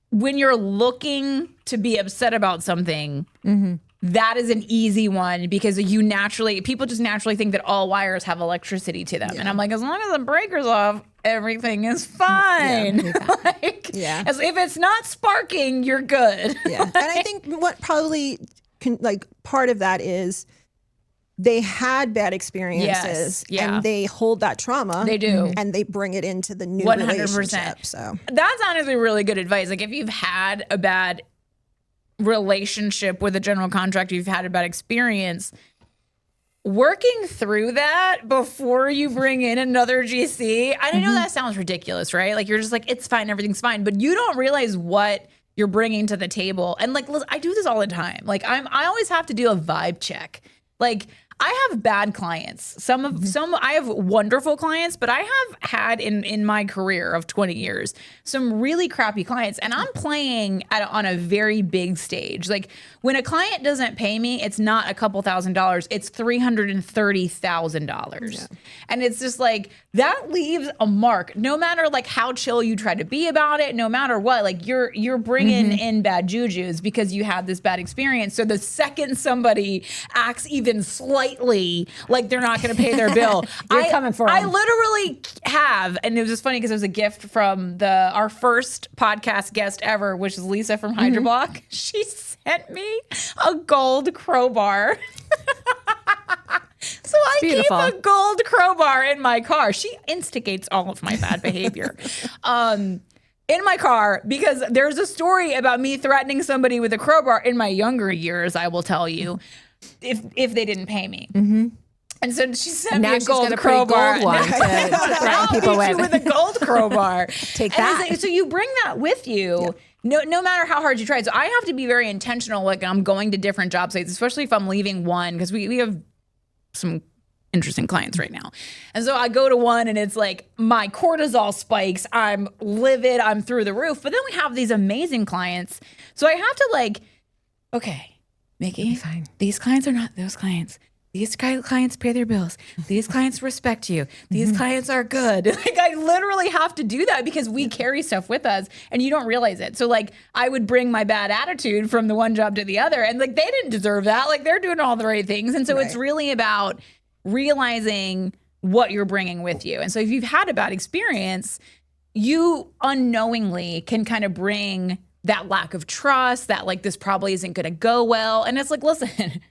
Speaker 1: when you're looking to be upset about something, that is an easy one because people just naturally think that all wires have electricity to them. And I'm like, as long as the breaker's off, everything is fine. Like, as if it's not sparking, you're good.
Speaker 3: Yeah. And I think what probably part of that is they had bad experiences and they hold that trauma.
Speaker 1: They do.
Speaker 3: And they bring it into the new
Speaker 1: 100%.
Speaker 3: relationship. So
Speaker 1: that's honestly really good advice. Like if you've had a bad relationship with a general contractor, you've had a bad experience, working through that before you bring in another GC. I know that sounds ridiculous, right? Like you're just like, it's fine, everything's fine, but you don't realize what you're bringing to the table. And like, listen, I do this all the time. Like I always have to do a vibe check. Like I have bad clients. Some I have wonderful clients, but I have had in my career of 20 years some really crappy clients, and I'm playing on a very big stage. Like when a client doesn't pay me, it's not a couple $1,000, it's $330,000, and it's just like that leaves a mark. No matter like how chill you try to be about it, no matter what, like you're bringing in bad jujus because you had this bad experience. So the second somebody acts even slightly like they're not going to pay their bill,
Speaker 2: You're coming for
Speaker 1: I
Speaker 2: them.
Speaker 1: literally have, and it was just funny because it was a gift from our first podcast guest ever, which is Lisa from Hydroblock. She sent me a gold crowbar. So I keep a gold crowbar in my car. She instigates all of my bad behavior. In my car, because there's a story about me threatening somebody with a crowbar in my younger years, I will tell you, if they didn't pay me. And so she sent me a gold crowbar.
Speaker 2: Gold one to threaten people with
Speaker 1: a gold crowbar.
Speaker 2: Take
Speaker 1: And
Speaker 2: that.
Speaker 1: it's like, so you bring that with you. No matter how hard you try. So I have to be very intentional. Like I'm going to different job sites, especially if I'm leaving one, because we have some interesting clients right now. And so I go to one and it's like my cortisol spikes. I'm livid. I'm through the roof. But then we have these amazing clients. So I have to like, okay, Mickey, these clients are not those clients. These clients pay their bills. These clients respect you. These clients are good. Like I literally have to do that because we carry stuff with us and you don't realize it. So like I would bring my bad attitude from the one job to the other and like they didn't deserve that. Like they're doing all the right things. And so it's really about realizing what you're bringing with you. And so if you've had a bad experience, you unknowingly can kind of bring that lack of trust, that like this probably isn't going to go well. And it's like, listen,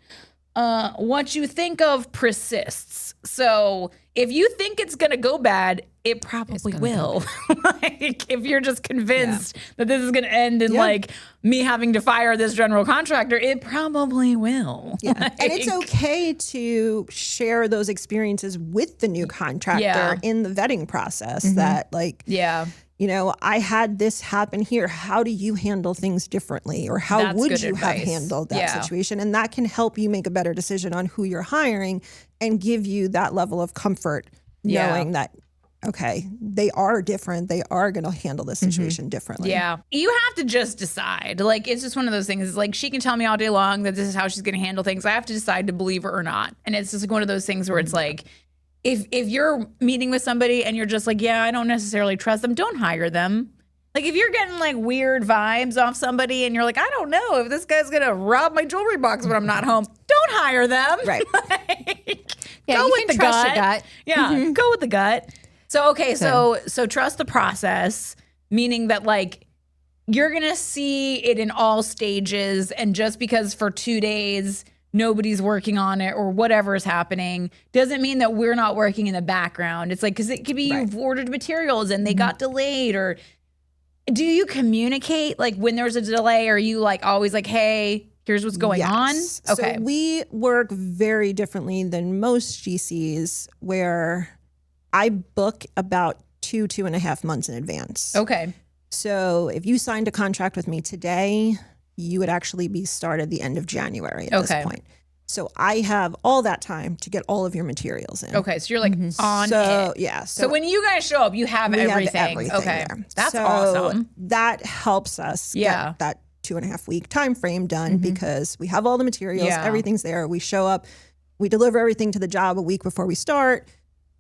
Speaker 1: what you think of persists. So if you think it's going to go bad, it probably will. Like if you're just convinced that this is going to end in like me having to fire this general contractor, it probably will.
Speaker 3: Yeah. And it's okay to share those experiences with the new contractor in the vetting process that like, you know, I had this happen here. How do you handle things differently? Or how would you have handled that situation? And that can help you make a better decision on who you're hiring and give you that level of comfort knowing that, okay, they are different. They are going to handle this situation differently.
Speaker 1: Yeah. You have to just decide. Like, it's just one of those things. It's like, she can tell me all day long that this is how she's going to handle things. I have to decide to believe her or not. And it's just like one of those things where it's like, if you're meeting with somebody and you're just like, yeah, I don't necessarily trust them, don't hire them. Like if you're getting like weird vibes off somebody and you're like, I don't know if this guy's gonna rob my jewelry box when I'm not home, don't hire them.
Speaker 2: Right.
Speaker 1: Like,
Speaker 2: Yeah,
Speaker 1: go
Speaker 2: you
Speaker 1: with
Speaker 2: can
Speaker 1: the
Speaker 2: trust
Speaker 1: gut.
Speaker 2: your gut.
Speaker 1: Yeah, go with the gut. So okay, so trust the process, meaning that like you're gonna see it in all stages, and just because for 2 days nobody's working on it or whatever is happening doesn't mean that we're not working in the background. It's like, because it could be you've ordered materials and they got delayed. Or do you communicate like when there's a delay? Or are you like always like, hey, here's what's going on? Okay.
Speaker 3: So we work very differently than most GCs, where I book about 2.5 months in advance.
Speaker 1: Okay.
Speaker 3: So if you signed a contract with me today, you would actually be started the end of January at this point. So I have all that time to get all of your materials in.
Speaker 1: Okay, so you're like on
Speaker 3: So
Speaker 1: it.
Speaker 3: yeah.
Speaker 1: So when you guys show up, you have everything. Okay,
Speaker 3: there.
Speaker 1: that's
Speaker 3: so
Speaker 1: awesome.
Speaker 3: That helps us get that 2.5 week time frame done because we have all the materials, everything's there. We show up, we deliver everything to the job a week before we start.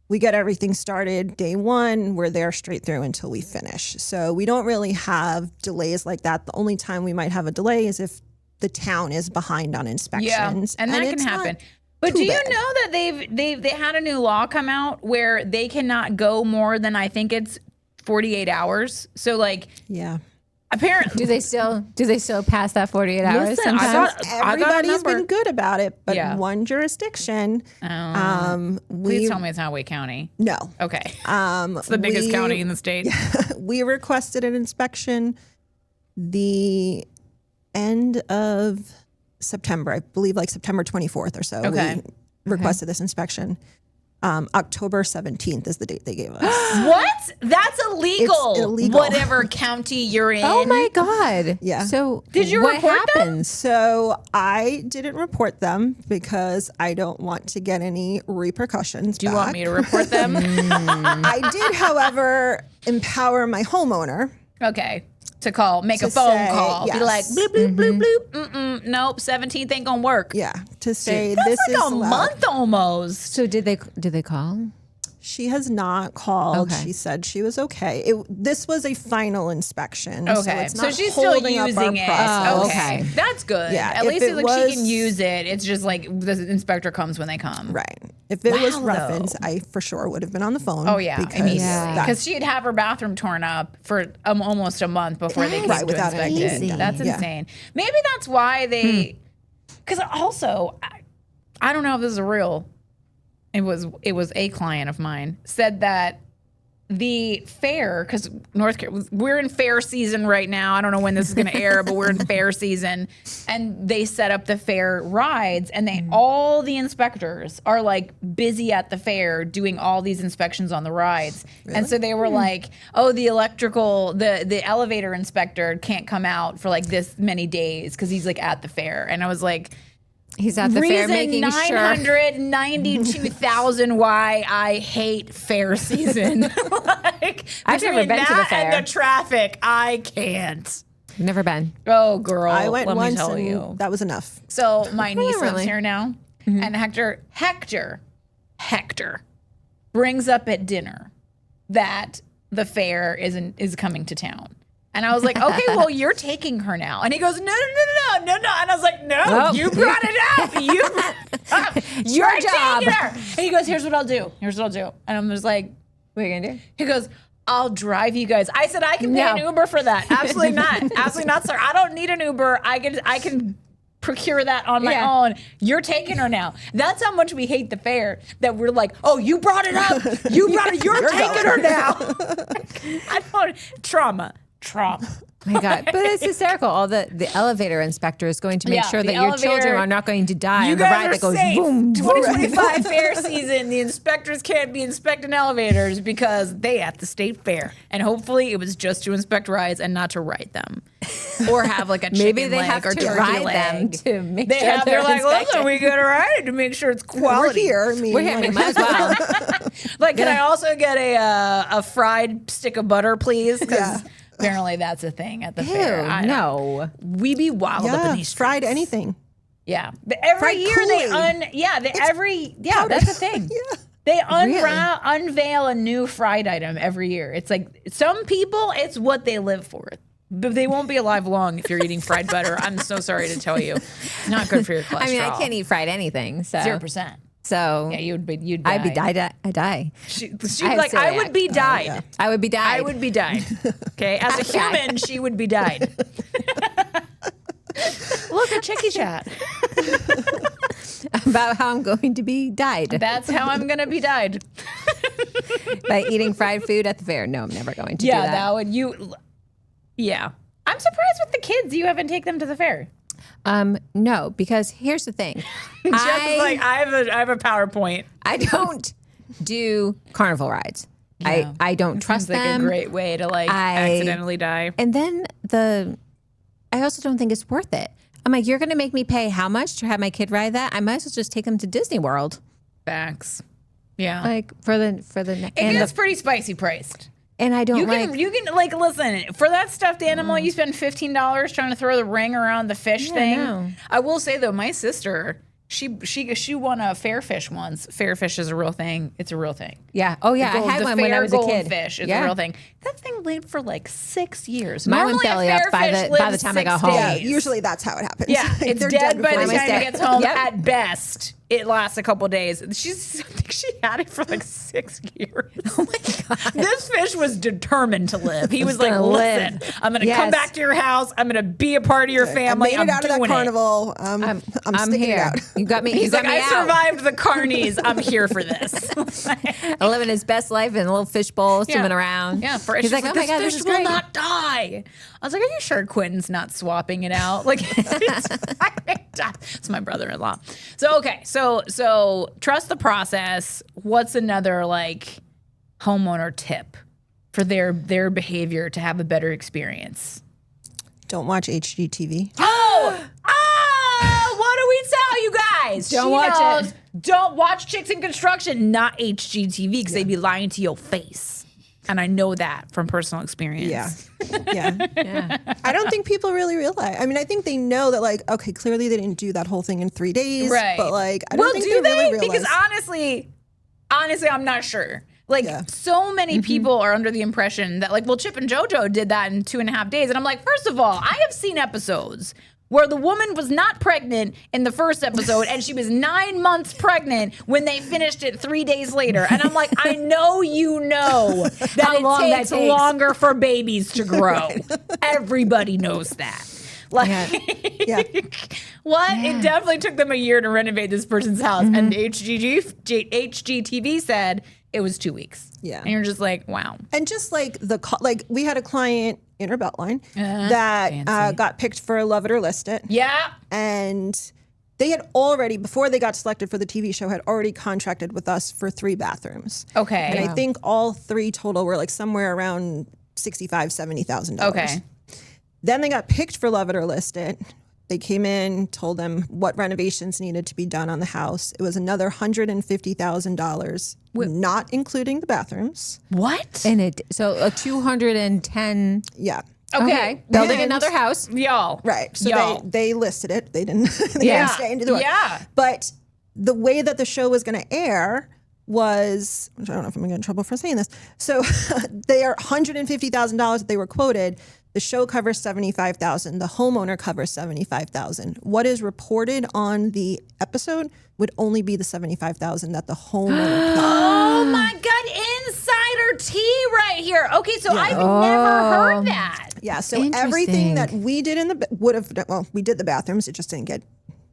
Speaker 3: We get everything started day one. We're there straight through until we finish. So we don't really have delays like that. The only time we might have a delay is if the town is behind on inspections.
Speaker 1: And that can happen. But do you know that they had a new law come out where they cannot go more than, I think it's 48 hours. So like, apparently.
Speaker 2: Do they still pass that 48 hours
Speaker 1: Listen, I
Speaker 2: sometimes?
Speaker 1: thought- I got a
Speaker 3: Everybody's
Speaker 1: number.
Speaker 3: been good about it, but
Speaker 1: Yeah.
Speaker 3: one jurisdiction,
Speaker 1: Please tell me it's not Wake County.
Speaker 3: no.
Speaker 1: Okay. It's the biggest county in the state.
Speaker 3: We requested an inspection the end of September, I believe like September 24th or so.
Speaker 1: Okay.
Speaker 3: We requested this inspection. October 17th is the date they gave us.
Speaker 1: What? That's illegal.
Speaker 3: It's illegal.
Speaker 1: Whatever county you're in.
Speaker 2: Oh my God.
Speaker 3: Yeah.
Speaker 2: So
Speaker 1: Did you
Speaker 2: what
Speaker 1: report them?
Speaker 2: happens?
Speaker 3: So I didn't report them because I don't want to get any repercussions.
Speaker 1: Do you want me to report them?
Speaker 3: I did, however, empower my homeowner.
Speaker 1: Okay. To call, make a
Speaker 3: To
Speaker 1: phone
Speaker 3: say,
Speaker 1: call. Be
Speaker 3: yes.
Speaker 1: like, bloop, bloop, bloop, bloop. Nope, 17th ain't gonna work.
Speaker 3: Yeah, to say
Speaker 1: That's
Speaker 3: this
Speaker 1: like
Speaker 3: is
Speaker 1: a
Speaker 3: allowed.
Speaker 1: month almost.
Speaker 2: So did they call?
Speaker 3: She has not called.
Speaker 2: Okay.
Speaker 3: She said she was okay. This was a final inspection.
Speaker 1: Okay,
Speaker 3: So, it's
Speaker 1: so
Speaker 3: not
Speaker 1: she's still
Speaker 3: holding up our
Speaker 1: using it.
Speaker 3: process.
Speaker 2: Oh,
Speaker 1: Okay,
Speaker 2: okay.
Speaker 1: that's good.
Speaker 3: Yeah,
Speaker 1: At
Speaker 3: if
Speaker 1: least
Speaker 3: it
Speaker 1: it's like she can
Speaker 3: was-
Speaker 1: use it. It's just like the inspector comes when they come.
Speaker 3: Right. If it was
Speaker 1: Wow,
Speaker 3: Ruffins,
Speaker 1: though.
Speaker 3: I for sure would have been on the phone.
Speaker 1: Oh yeah, immediately.
Speaker 2: Yeah.
Speaker 1: Because she'd have her bathroom torn up for almost a month before they came
Speaker 3: Right,
Speaker 1: to
Speaker 3: without
Speaker 1: inspect
Speaker 3: any
Speaker 1: it.
Speaker 2: easy.
Speaker 1: That's
Speaker 3: Yeah.
Speaker 1: insane. Maybe that's why they. Because also, I don't know if this is real. It was a client of mine said that the fair, because we're in fair season right now. I don't know when this is going to air, but we're in fair season, and they set up the fair rides, and all the inspectors are like busy at the fair doing all these inspections on the rides, and so they were like, "Oh, the elevator inspector can't come out for like this many days because he's like at the fair," and I was like.
Speaker 2: He's at the fair
Speaker 1: Reason
Speaker 2: making sure.
Speaker 1: 992,000 why I hate fair season. Like
Speaker 2: I've never
Speaker 1: between
Speaker 2: been to the
Speaker 1: that
Speaker 2: fair.
Speaker 1: and the traffic, I can't.
Speaker 2: Never been.
Speaker 1: Oh, girl,
Speaker 3: I went
Speaker 1: let me
Speaker 3: once
Speaker 1: tell
Speaker 3: and
Speaker 1: you.
Speaker 3: that was enough.
Speaker 1: So my niece lives
Speaker 2: really.
Speaker 1: here now, and Hector brings up at dinner that the fair is coming to town. And I was like, okay, well, you're taking her now. And he goes, no. And I was like, no,
Speaker 2: Nope.
Speaker 1: you brought it up. You brought it up. You're
Speaker 2: job.
Speaker 1: taking her. And he goes, here's what I'll do. And I'm just like,
Speaker 2: What are you gonna do?
Speaker 1: he goes, I'll drive you guys. I said, I can pay
Speaker 2: No.
Speaker 1: an Uber for that. Absolutely not. Absolutely not, sir. I don't need an Uber. I can procure that on my
Speaker 2: Yeah.
Speaker 1: own. You're taking her now. That's how much we hate the fair, that we're like, oh, you brought it up. You brought it. You're taking her now. I don't, trauma.
Speaker 2: My God, but it's hysterical. All the elevator inspector is going to make
Speaker 1: Yeah,
Speaker 2: sure
Speaker 1: the
Speaker 2: that your children
Speaker 1: elevator-
Speaker 2: are not going to die
Speaker 1: You
Speaker 2: on the
Speaker 1: guys
Speaker 2: ride
Speaker 1: are
Speaker 2: that goes
Speaker 1: safe.
Speaker 2: boom.
Speaker 1: 2025 fair season. The inspectors can't be inspecting elevators because they at the state fair. And hopefully it was just to inspect rides and not to ride them, or have like a chicken
Speaker 2: Maybe they
Speaker 1: leg
Speaker 2: have
Speaker 1: or
Speaker 2: to
Speaker 1: turkey
Speaker 2: ride
Speaker 1: leg.
Speaker 2: them to make
Speaker 1: They
Speaker 2: sure
Speaker 1: have. They're like,
Speaker 2: inspected.
Speaker 1: listen, we gotta ride it to make sure it's
Speaker 3: We're
Speaker 1: quality.
Speaker 3: here. I mean,
Speaker 2: We're here. We might as well.
Speaker 1: Like, can I also get a fried stick of butter, please? Because
Speaker 3: Yeah.
Speaker 1: apparently that's a thing at the fair. I
Speaker 2: Ew,
Speaker 1: don't-
Speaker 2: no.
Speaker 1: we be wild up in
Speaker 3: yeah,
Speaker 1: these
Speaker 3: fried
Speaker 1: streets.
Speaker 3: anything.
Speaker 1: Yeah, every
Speaker 3: Fried
Speaker 1: year
Speaker 3: Kool-Aid.
Speaker 1: that's a thing.
Speaker 3: Yeah.
Speaker 1: They
Speaker 2: Really?
Speaker 1: unveil a new fried item every year. It's like some people, it's what they live for. But they won't be alive long if you're eating fried butter. I'm so sorry to tell you, it's not good for your cholesterol.
Speaker 2: I mean, I can't eat fried anything. So
Speaker 1: 0%.
Speaker 2: So
Speaker 1: Yeah, you'd die.
Speaker 2: I'd be died. I die.
Speaker 1: She's
Speaker 2: I have
Speaker 1: like, I
Speaker 2: celiac.
Speaker 1: would be died.
Speaker 2: I would be died.
Speaker 1: I would be died. Okay, as a
Speaker 2: Hashtag.
Speaker 1: human, she would be died. Look at Chicky Chat.
Speaker 2: about how I'm going to be died
Speaker 1: That's how I'm gonna be died.
Speaker 2: by eating fried food at the fair. No, I'm never going to
Speaker 1: Yeah,
Speaker 2: do that.
Speaker 1: that would you. Yeah, I'm surprised with the kids. You haven't taken them to the fair.
Speaker 2: No, because here's the thing.
Speaker 1: Jeff's
Speaker 2: I,
Speaker 1: like, I have a PowerPoint.
Speaker 2: I don't do carnival rides.
Speaker 1: Yeah.
Speaker 2: I don't trust
Speaker 1: Seems like
Speaker 2: them.
Speaker 1: a great way to like accidentally die.
Speaker 2: And then I also don't think it's worth it. I'm like, you're going to make me pay how much to have my kid ride that? I might as well just take them to Disney World.
Speaker 1: Facts. Yeah,
Speaker 2: Like for the
Speaker 1: it
Speaker 2: and,
Speaker 1: gets pretty spicy priced.
Speaker 2: and I don't
Speaker 1: You
Speaker 2: like.
Speaker 1: can like listen for that stuffed animal. You spend $15 trying to throw the ring around the fish thing.
Speaker 2: no.
Speaker 1: I will say though, my sister, she won a fair fish once. Fair fish is a real thing. It's a real thing.
Speaker 2: Yeah. Oh yeah. I had
Speaker 1: The
Speaker 2: one when I
Speaker 1: fair
Speaker 2: was a kid.
Speaker 1: goldfish is
Speaker 2: yeah.
Speaker 1: a real thing. That thing lived for like 6 years.
Speaker 2: Mine went
Speaker 1: Normally,
Speaker 2: belly
Speaker 1: a
Speaker 2: up
Speaker 1: fair
Speaker 2: by
Speaker 1: fish
Speaker 2: the
Speaker 1: lives
Speaker 2: time I got
Speaker 1: 6
Speaker 2: home.
Speaker 3: Yeah,
Speaker 1: days.
Speaker 3: usually that's how it happens.
Speaker 1: Yeah, it's
Speaker 3: They're
Speaker 1: dead by the
Speaker 3: before
Speaker 1: time
Speaker 3: they
Speaker 1: it
Speaker 3: start.
Speaker 1: gets home.
Speaker 2: Yep.
Speaker 1: At best, it lasts a couple days. think she had it for like 6 years. Oh my God. This fish was determined to live. He was like, listen, I'm going to come back to your house. I'm going to be a part of your family.
Speaker 3: I made it out of that carnival. I'm sticking
Speaker 2: here.
Speaker 3: it out.
Speaker 2: You got me.
Speaker 1: He's
Speaker 2: got
Speaker 1: like,
Speaker 2: me
Speaker 1: I
Speaker 2: out.
Speaker 1: survived the carnies. I'm here for this.
Speaker 2: Living his best life in a little fishbowl, swimming around.
Speaker 1: Yeah,
Speaker 2: he's like, oh my God, this
Speaker 1: fish
Speaker 2: is
Speaker 1: will
Speaker 2: great.
Speaker 1: not die. I was like, are you sure Quentin's not swapping it out? Like, it's my brother-in-law. So, okay. So trust the process. What's another like homeowner tip for their behavior to have a better experience?
Speaker 3: Don't watch HGTV.
Speaker 1: What do we tell you guys?
Speaker 2: Don't watch it.
Speaker 1: Don't watch Chicks in Construction, not HGTV, because they be lying to your face. And I know that from personal experience.
Speaker 3: Yeah. I don't think people really realize. I mean, I think they know that, like, okay, clearly they didn't do that whole thing in 3 days.
Speaker 1: Right.
Speaker 3: But, like, I don't think they really realize.
Speaker 1: Because honestly, I'm not sure. Like, so many people are under the impression that, like, well, Chip and JoJo did that in 2.5 days. And I'm like, first of all, I have seen episodes where the woman was not pregnant in the first episode and she was 9 months pregnant when they finished it 3 days later. And I'm like, I know you know that it takes longer for babies to grow. Everybody knows that. Like, what? It definitely took them a year to renovate this person's house. And HGTV said it was 2 weeks.
Speaker 3: Yeah.
Speaker 1: And you're just like, wow.
Speaker 3: And just like we had a client in our Beltline that got picked for Love It or List It.
Speaker 1: Yeah.
Speaker 3: And they had already, before they got selected for the TV show, had already contracted with us for 3 bathrooms.
Speaker 1: Okay.
Speaker 3: And I think all 3 total were like somewhere around $65,000, $70,000.
Speaker 1: Okay.
Speaker 3: Then they got picked for Love It or List It. They came in, told them what renovations needed to be done on the house. It was another $150,000, not including the bathrooms.
Speaker 1: What?
Speaker 2: And so a 210.
Speaker 3: Yeah.
Speaker 1: Okay.
Speaker 2: Building another house.
Speaker 1: Y'all.
Speaker 3: Right. So
Speaker 1: Y'all.
Speaker 3: they listed it. They didn't stay into the work.
Speaker 1: Yeah.
Speaker 3: But the way that the show was going to air was, I don't know if I'm going to get in trouble for saying this. So they are $150,000 that they were quoted. The show covers $75,000. The homeowner covers $75,000. What is reported on the episode would only be the $75,000 that the homeowner.
Speaker 1: Oh my God! Insider tea right here. Okay, so I've never heard that.
Speaker 3: Yeah. So everything that we did we did the bathrooms. It just didn't get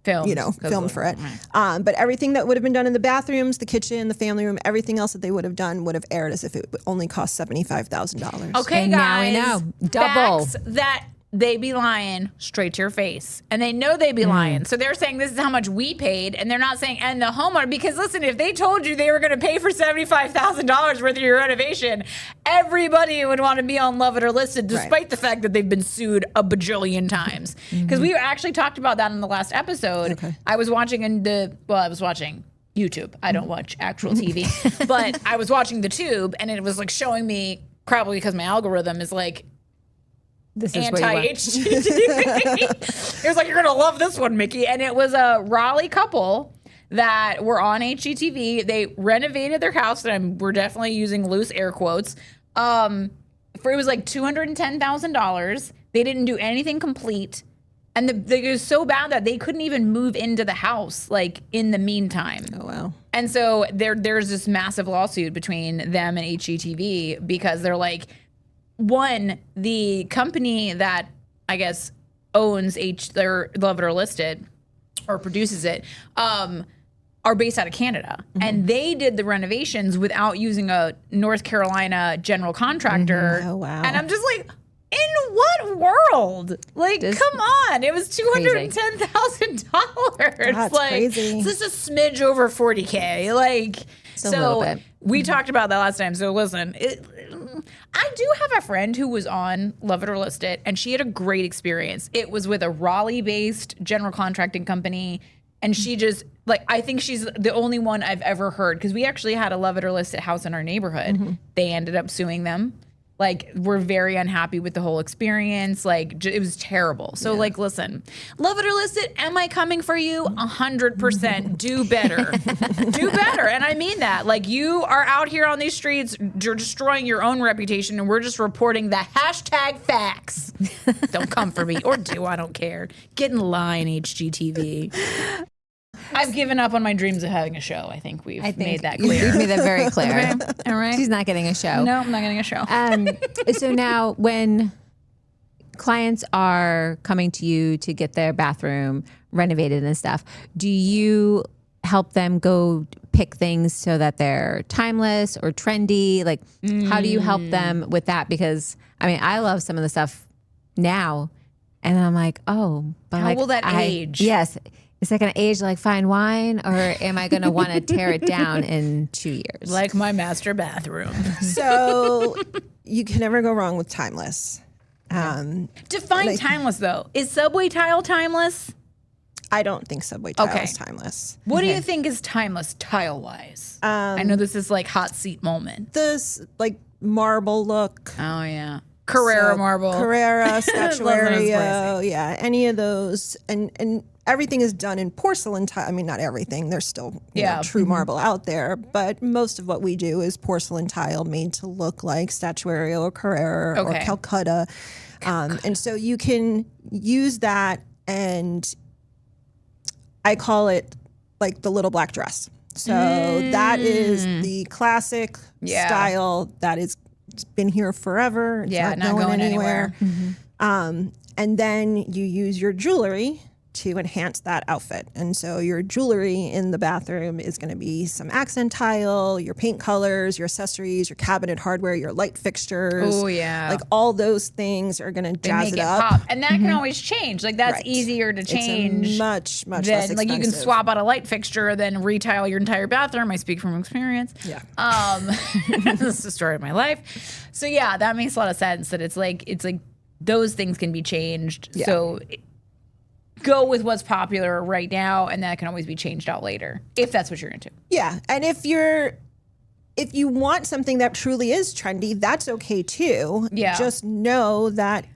Speaker 3: filmed for it. But everything that would have been done in the bathrooms, the kitchen, the family room, everything else that they would have done would have aired as if it only cost $75,000.
Speaker 1: Okay,
Speaker 2: And
Speaker 1: guys.
Speaker 2: now we know. Double.
Speaker 1: Facts that they be lying straight to your face. And they know they be lying. So they're saying this is how much we paid. And they're not saying, and the homeowner, because listen, if they told you they were going to pay for $75,000 worth of your renovation, everybody would want to be on Love It or Listed, despite the fact that they've been sued a bajillion times. Because we actually talked about that in the last episode.
Speaker 3: Okay.
Speaker 1: I was watching YouTube. I don't watch actual TV, but I was watching the tube and it was like showing me, probably because my algorithm is like,
Speaker 2: This is what you want.
Speaker 1: anti-HGTV. It was like, you're going to love this one, Mickey. And it was a Raleigh couple that were on HGTV. They renovated their house, and we're definitely using loose air quotes. It was like $210,000. They didn't do anything complete. And it was so bad that they couldn't even move into the house, like, in the meantime.
Speaker 3: Oh, wow.
Speaker 1: And so there's this massive lawsuit between them and HGTV because they're like, one, the company that I guess owns their Love It or Listed or produces it, are based out of Canada. And they did the renovations without using a North Carolina general contractor.
Speaker 3: Oh, wow.
Speaker 1: And I'm just like, in what world? Like, come on. It was $210,000.
Speaker 3: That's
Speaker 1: like,
Speaker 3: crazy.
Speaker 1: It's just a smidge over $40K. Like,
Speaker 2: a little bit.
Speaker 1: we talked about that last time. So listen, I do have a friend who was on Love It or List It, and she had a great experience. It was with a Raleigh-based general contracting company, and she just, like, I think she's the only one I've ever heard, because we actually had a Love It or List It house in our neighborhood. They ended up suing them. Like, we're very unhappy with the whole experience. Like, it was terrible. So, like, listen, Love It or List It, am I coming for you? 100%. Do better. Do better. And I mean that. Like, you are out here on these streets, you're destroying your own reputation, and we're just reporting the hashtag facts. Don't come for me. Or do, I don't care. Get in line, HGTV. I've given up on my dreams of having a show. I think we've made that clear.
Speaker 2: You've made that very clear.
Speaker 1: Okay. All right.
Speaker 2: She's not getting a show.
Speaker 1: No, I'm not getting a show.
Speaker 2: So now when clients are coming to you to get their bathroom renovated and stuff, do you help them go pick things so that they're timeless or trendy? Like, how do you help them with that? Because I mean, I love some of the stuff now, and I'm like, oh, but
Speaker 1: How will that age?
Speaker 2: Yes. Is that going to age like fine wine, or am I going to want to tear it down in 2 years?
Speaker 1: Like my master bathroom.
Speaker 3: So you can never go wrong with timeless.
Speaker 1: Define timeless, though. Is subway tile timeless?
Speaker 3: I don't think subway tile is timeless.
Speaker 1: What do you think is timeless tile-wise? I know this is like hot seat moment.
Speaker 3: This like marble look.
Speaker 1: Oh, yeah. Carrera marble.
Speaker 3: Carrera, statuary,
Speaker 1: Those
Speaker 3: yeah, any of those. And everything is done in porcelain tile. I mean, not everything. There's still you know, true marble out there, but most of what we do is porcelain tile made to look like statuary or Carrera or Calcutta. And so you can use that, and I call it like the little black dress. So that is the classic style that is it's been here forever. It's not going anywhere. And then you use your jewelry to enhance that outfit. And so your jewelry in the bathroom is going to be some accent tile, your paint colors, your accessories, your cabinet hardware, your light fixtures.
Speaker 1: Oh, yeah.
Speaker 3: Like all those things are going to jazz
Speaker 1: make it
Speaker 3: up.
Speaker 1: pop. And that can always change. Like that's easier to change.
Speaker 3: It's much less
Speaker 1: than,
Speaker 3: expensive.
Speaker 1: like you can swap out a light fixture, then retile your entire bathroom. I speak from experience.
Speaker 3: Yeah.
Speaker 1: This is the story of my life. So yeah, that makes a lot of sense that it's like those things can be changed.
Speaker 3: Yeah.
Speaker 1: So go with what's popular right now, and that can always be changed out later if that's what you're into.
Speaker 3: Yeah, and if you want something that truly is trendy, that's okay too.
Speaker 1: Yeah.
Speaker 3: Just know that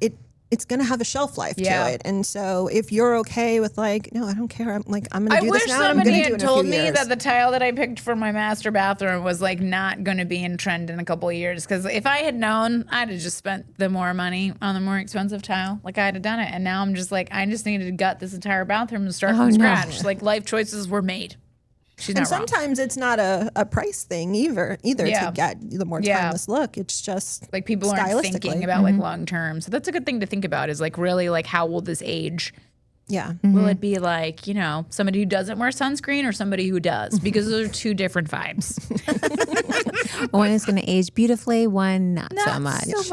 Speaker 3: it's going to have a shelf life to it. And so if you're okay with like, no, I don't care. I'm going to do this now.
Speaker 1: I
Speaker 3: I'm
Speaker 1: wish
Speaker 3: going
Speaker 1: somebody
Speaker 3: to do it
Speaker 1: had
Speaker 3: in a
Speaker 1: told
Speaker 3: few
Speaker 1: me
Speaker 3: years.
Speaker 1: that the tile that I picked for my master bathroom was like not going to be in trend in a couple of years. Because if I had known, I'd have just spent the more money on the more expensive tile. Like I'd have done it. And now I'm just like, I just needed to gut this entire bathroom and start from scratch. Like life choices were made. She's
Speaker 3: and
Speaker 1: not wrong.
Speaker 3: sometimes it's not a price thing either to get the more timeless look. It's just
Speaker 1: like people aren't thinking about like long term. So that's a good thing to think about is like really like how will this age?
Speaker 3: Yeah.
Speaker 1: Will it be like, you know, somebody who doesn't wear sunscreen or somebody who does? Because those are two different vibes.
Speaker 2: One is going to age beautifully, one not so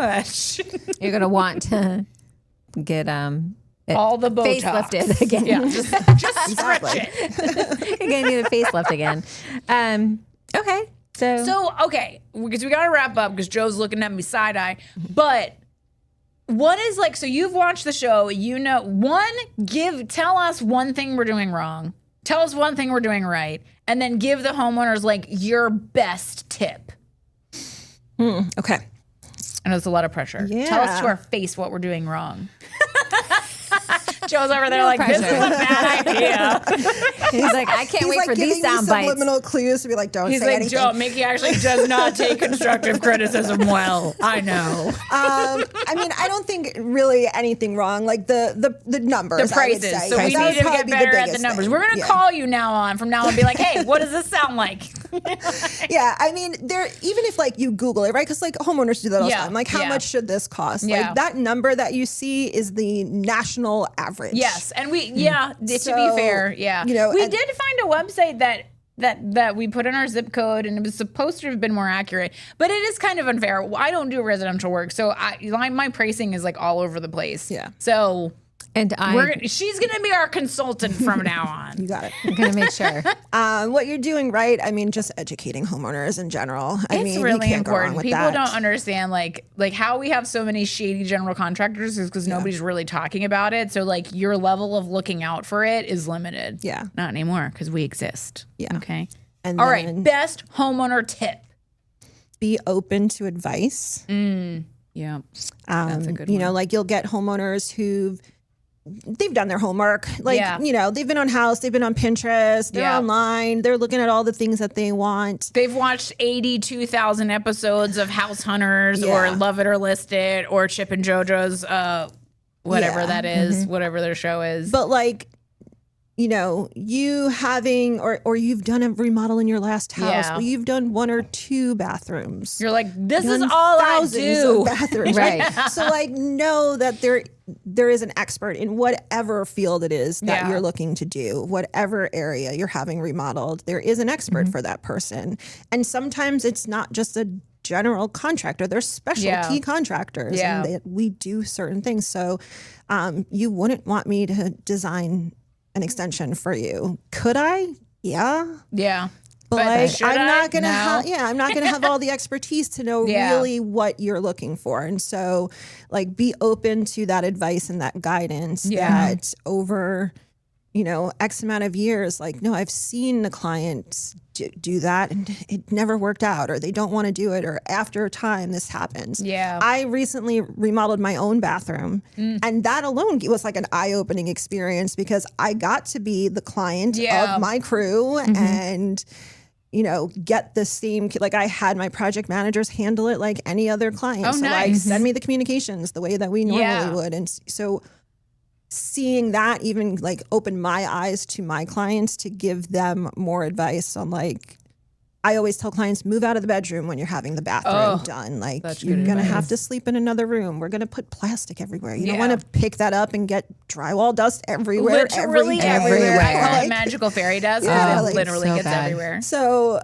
Speaker 2: much. You're going to want to get
Speaker 1: all the Botox
Speaker 2: facelifted again.
Speaker 1: Yeah, just stretch it.
Speaker 2: You're going to need a facelift again. Okay.
Speaker 1: So, okay, because we got to wrap up because Joe's looking at me side eye. But what is like, so you've watched the show, you know, tell us one thing we're doing wrong. Tell us one thing we're doing right. And then give the homeowners like your best tip.
Speaker 3: Okay.
Speaker 1: I know it's a lot of pressure.
Speaker 3: Yeah.
Speaker 1: Tell us to our face what we're doing wrong. Joe's over there like, this is a bad idea.
Speaker 2: He's like, I can't wait for these sound bites.
Speaker 3: Subliminal clues to be like, don't
Speaker 1: He's
Speaker 3: say
Speaker 1: like,
Speaker 3: anything.
Speaker 1: Joe, Mickey actually does not take constructive criticism well. I know.
Speaker 3: I mean, I don't think really anything wrong. Like the numbers,
Speaker 1: The prices.
Speaker 3: I would say.
Speaker 1: So we
Speaker 3: That
Speaker 1: need
Speaker 3: would
Speaker 1: to
Speaker 3: probably
Speaker 1: get
Speaker 3: be the
Speaker 1: better at the
Speaker 3: biggest
Speaker 1: numbers.
Speaker 3: thing.
Speaker 1: We're going to call you from now on and be like, hey, what does this sound like?
Speaker 3: Yeah, I mean, even if like you Google it, right? Because like homeowners do that all the time. Like, how much should this cost?
Speaker 1: Yeah.
Speaker 3: Like that number that you see is the national average.
Speaker 1: Yes, and to be fair,
Speaker 3: you know,
Speaker 1: we did find a website that we put in our zip code, and it was supposed to have been more accurate, but it is kind of unfair. I don't do residential work, so my pricing is like all over the place.
Speaker 3: Yeah.
Speaker 1: So.
Speaker 2: And
Speaker 1: she's going to be our consultant from now on.
Speaker 3: You got it.
Speaker 2: I'm going to make sure.
Speaker 3: What you're doing right, I mean, just educating homeowners in general. I mean,
Speaker 1: really
Speaker 3: you can't go wrong
Speaker 1: important.
Speaker 3: with
Speaker 1: People
Speaker 3: that.
Speaker 1: don't understand like how we have so many shady general contractors is because nobody's really talking about it. So like your level of looking out for it is limited.
Speaker 3: Yeah.
Speaker 1: Not anymore because we exist.
Speaker 3: Yeah.
Speaker 1: Okay.
Speaker 3: And
Speaker 1: All
Speaker 3: then
Speaker 1: right. Best homeowner tip.
Speaker 3: be open to advice.
Speaker 1: Yeah. That's a good one.
Speaker 3: You know, like you'll get homeowners they've done their homework. Like, you know, they've been on House, they've been on Pinterest, they're online, they're looking at all the things that they want.
Speaker 1: They've watched 82,000 episodes of House Hunters or Love It or List It or Chip and JoJo's, whatever that is, whatever their show is.
Speaker 3: But like, you know, you having, or you've done a remodel in your last house.
Speaker 1: Yeah.
Speaker 3: Well, you've done 1 or 2 bathrooms.
Speaker 1: You're like, this is
Speaker 3: Done
Speaker 1: all I
Speaker 3: thousands
Speaker 1: do.
Speaker 3: of bathrooms,
Speaker 2: Right.
Speaker 3: So like, know that there is an expert in whatever field it is that you're looking to do, whatever area you're having remodeled. There is an expert for that person, and sometimes it's not just a general contractor. There's specialty contractors, and we do certain things. So, you wouldn't want me to design an extension for you, could I? Yeah.
Speaker 1: Yeah.
Speaker 3: But like, I'm not gonna
Speaker 1: No.
Speaker 3: have, I'm not gonna have all the expertise to know really what you're looking for. And so, like, be open to that advice and that guidance. That over, X amount of years, like, no, I've seen the clients do that and it never worked out, or they don't want to do it, or after a time this happens.
Speaker 1: Yeah.
Speaker 3: I recently remodeled my own bathroom, and that alone was like an eye-opening experience, because I got to be the client of my crew and get the same, like, I had my project managers handle it like any other client.
Speaker 1: Oh,
Speaker 3: so
Speaker 1: nice.
Speaker 3: like, send me the communications the way that we normally would. And so seeing that even like open my eyes to my clients to give them more advice on, like, I always tell clients, move out of the bedroom when you're having the bathroom done. Like, you're going to have to sleep in another room. We're going to put plastic everywhere. You don't want to pick that up and get drywall dust everywhere.
Speaker 1: Literally everywhere. I call it magical fairy dust. Literally
Speaker 2: so
Speaker 1: gets
Speaker 2: bad.
Speaker 1: everywhere.
Speaker 3: So,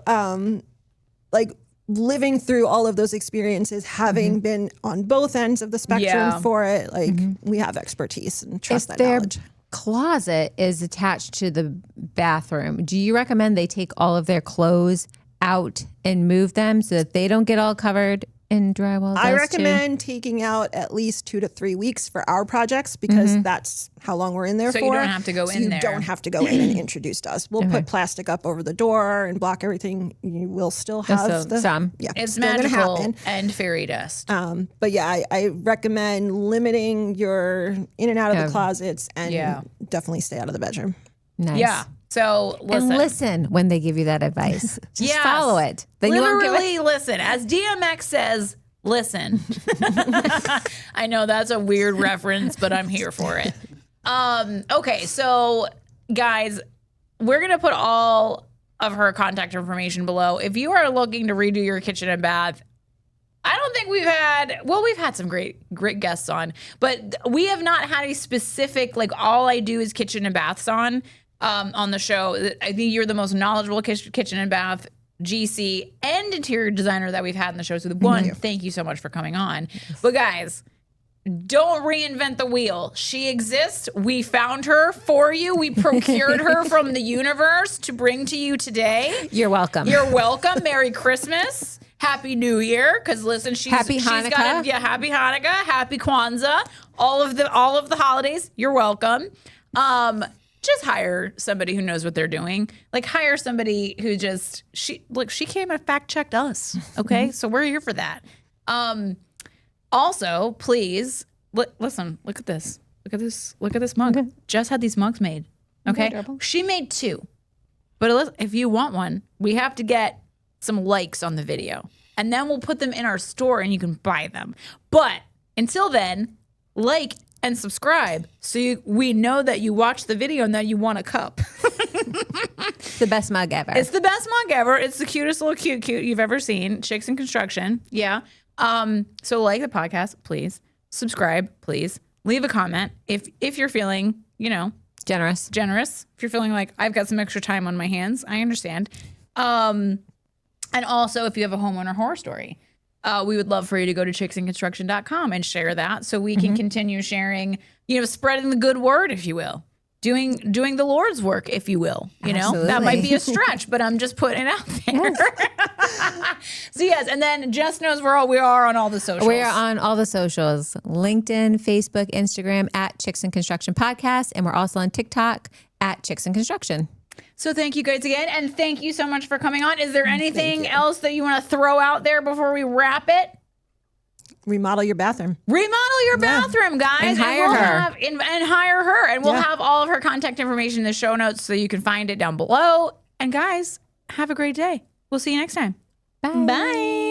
Speaker 3: like, living through all of those experiences, having been on both ends of the spectrum for it, like, we have expertise and trust that knowledge.
Speaker 2: Closet is attached to the bathroom. Do you recommend they take all of their clothes out and move them so that they don't get all covered in drywall dust?
Speaker 3: I recommend taking out at least 2 to 3 weeks for our projects, because that's how long we're in there for.
Speaker 1: So you don't have to go in there.
Speaker 3: You don't have to go in and introduce dust. We'll put plastic up over the door and block everything. You will still have
Speaker 2: some.
Speaker 3: Yeah,
Speaker 1: It's
Speaker 3: still gonna
Speaker 1: magical
Speaker 3: happen.
Speaker 1: and fairy dust.
Speaker 3: But yeah, I recommend limiting your in and out of the closets, and definitely stay out of the bedroom.
Speaker 2: Nice.
Speaker 1: Yeah. So listen.
Speaker 2: And listen when they give you that advice. Just
Speaker 1: Yes.
Speaker 2: follow it. Then you won't
Speaker 1: Literally listen. As DMX says, listen. I know that's a weird reference, but I'm here for it. Okay, so guys, we're gonna put all of her contact information below. If you are looking to redo your kitchen and bath, I don't think we've had some great guests on, but we have not had a specific, like, all I do is kitchen and baths on the show. I think you're the most knowledgeable kitchen and bath GC and interior designer that we've had in the show. So thank you so much for coming on. Yes. But guys, don't reinvent the wheel. She exists. We found her for you. We procured her from the universe to bring to you today.
Speaker 2: You're welcome.
Speaker 1: You're welcome. Merry Christmas. Happy New Year. Because listen,
Speaker 2: Happy Hanukkah.
Speaker 1: Happy Hanukkah. Happy Kwanzaa. All of the holidays. You're welcome. Just hire somebody who knows what they're doing. Like, hire somebody who she came and fact checked us. Okay. So we're here for that. Also, please listen, look at this. Look at this mug. Okay. Jess had these mugs made. Okay. She made 2. But if you want one, we have to get some likes on the video, and then we'll put them in our store and you can buy them. But until then, like and subscribe so we know that you watched the video and that you want a cup.
Speaker 2: It's the best mug ever.
Speaker 1: It's the best mug ever. It's the cutest little cute you've ever seen. Chicks in Construction. Yeah. So like the podcast, please. Subscribe, please. Leave a comment if you're feeling,
Speaker 2: generous.
Speaker 1: If you're feeling like I've got some extra time on my hands, I understand. And also, if you have a homeowner horror story, we would love for you to go to chicksandconstruction.com and share that so we can continue sharing, spreading the good word, if you will. Doing the Lord's work, if you will. That might be a stretch, but I'm just putting it out there. Yes. So yes, and then Jess knows we are on all the socials.
Speaker 2: We are on all the socials: LinkedIn, Facebook, Instagram at Chicks and Construction Podcast, and we're also on TikTok at Chicks and Construction.
Speaker 1: So thank you guys again, and thank you so much for coming on. Is there anything else that you want to throw out there before we wrap it?
Speaker 3: Remodel your bathroom.
Speaker 1: Remodel your bathroom, guys.
Speaker 2: And hire her.
Speaker 1: And hire her. And we'll have all of her contact information in the show notes so you can find it down below. And guys, have a great day. We'll see you next time.
Speaker 2: Bye.
Speaker 1: Bye.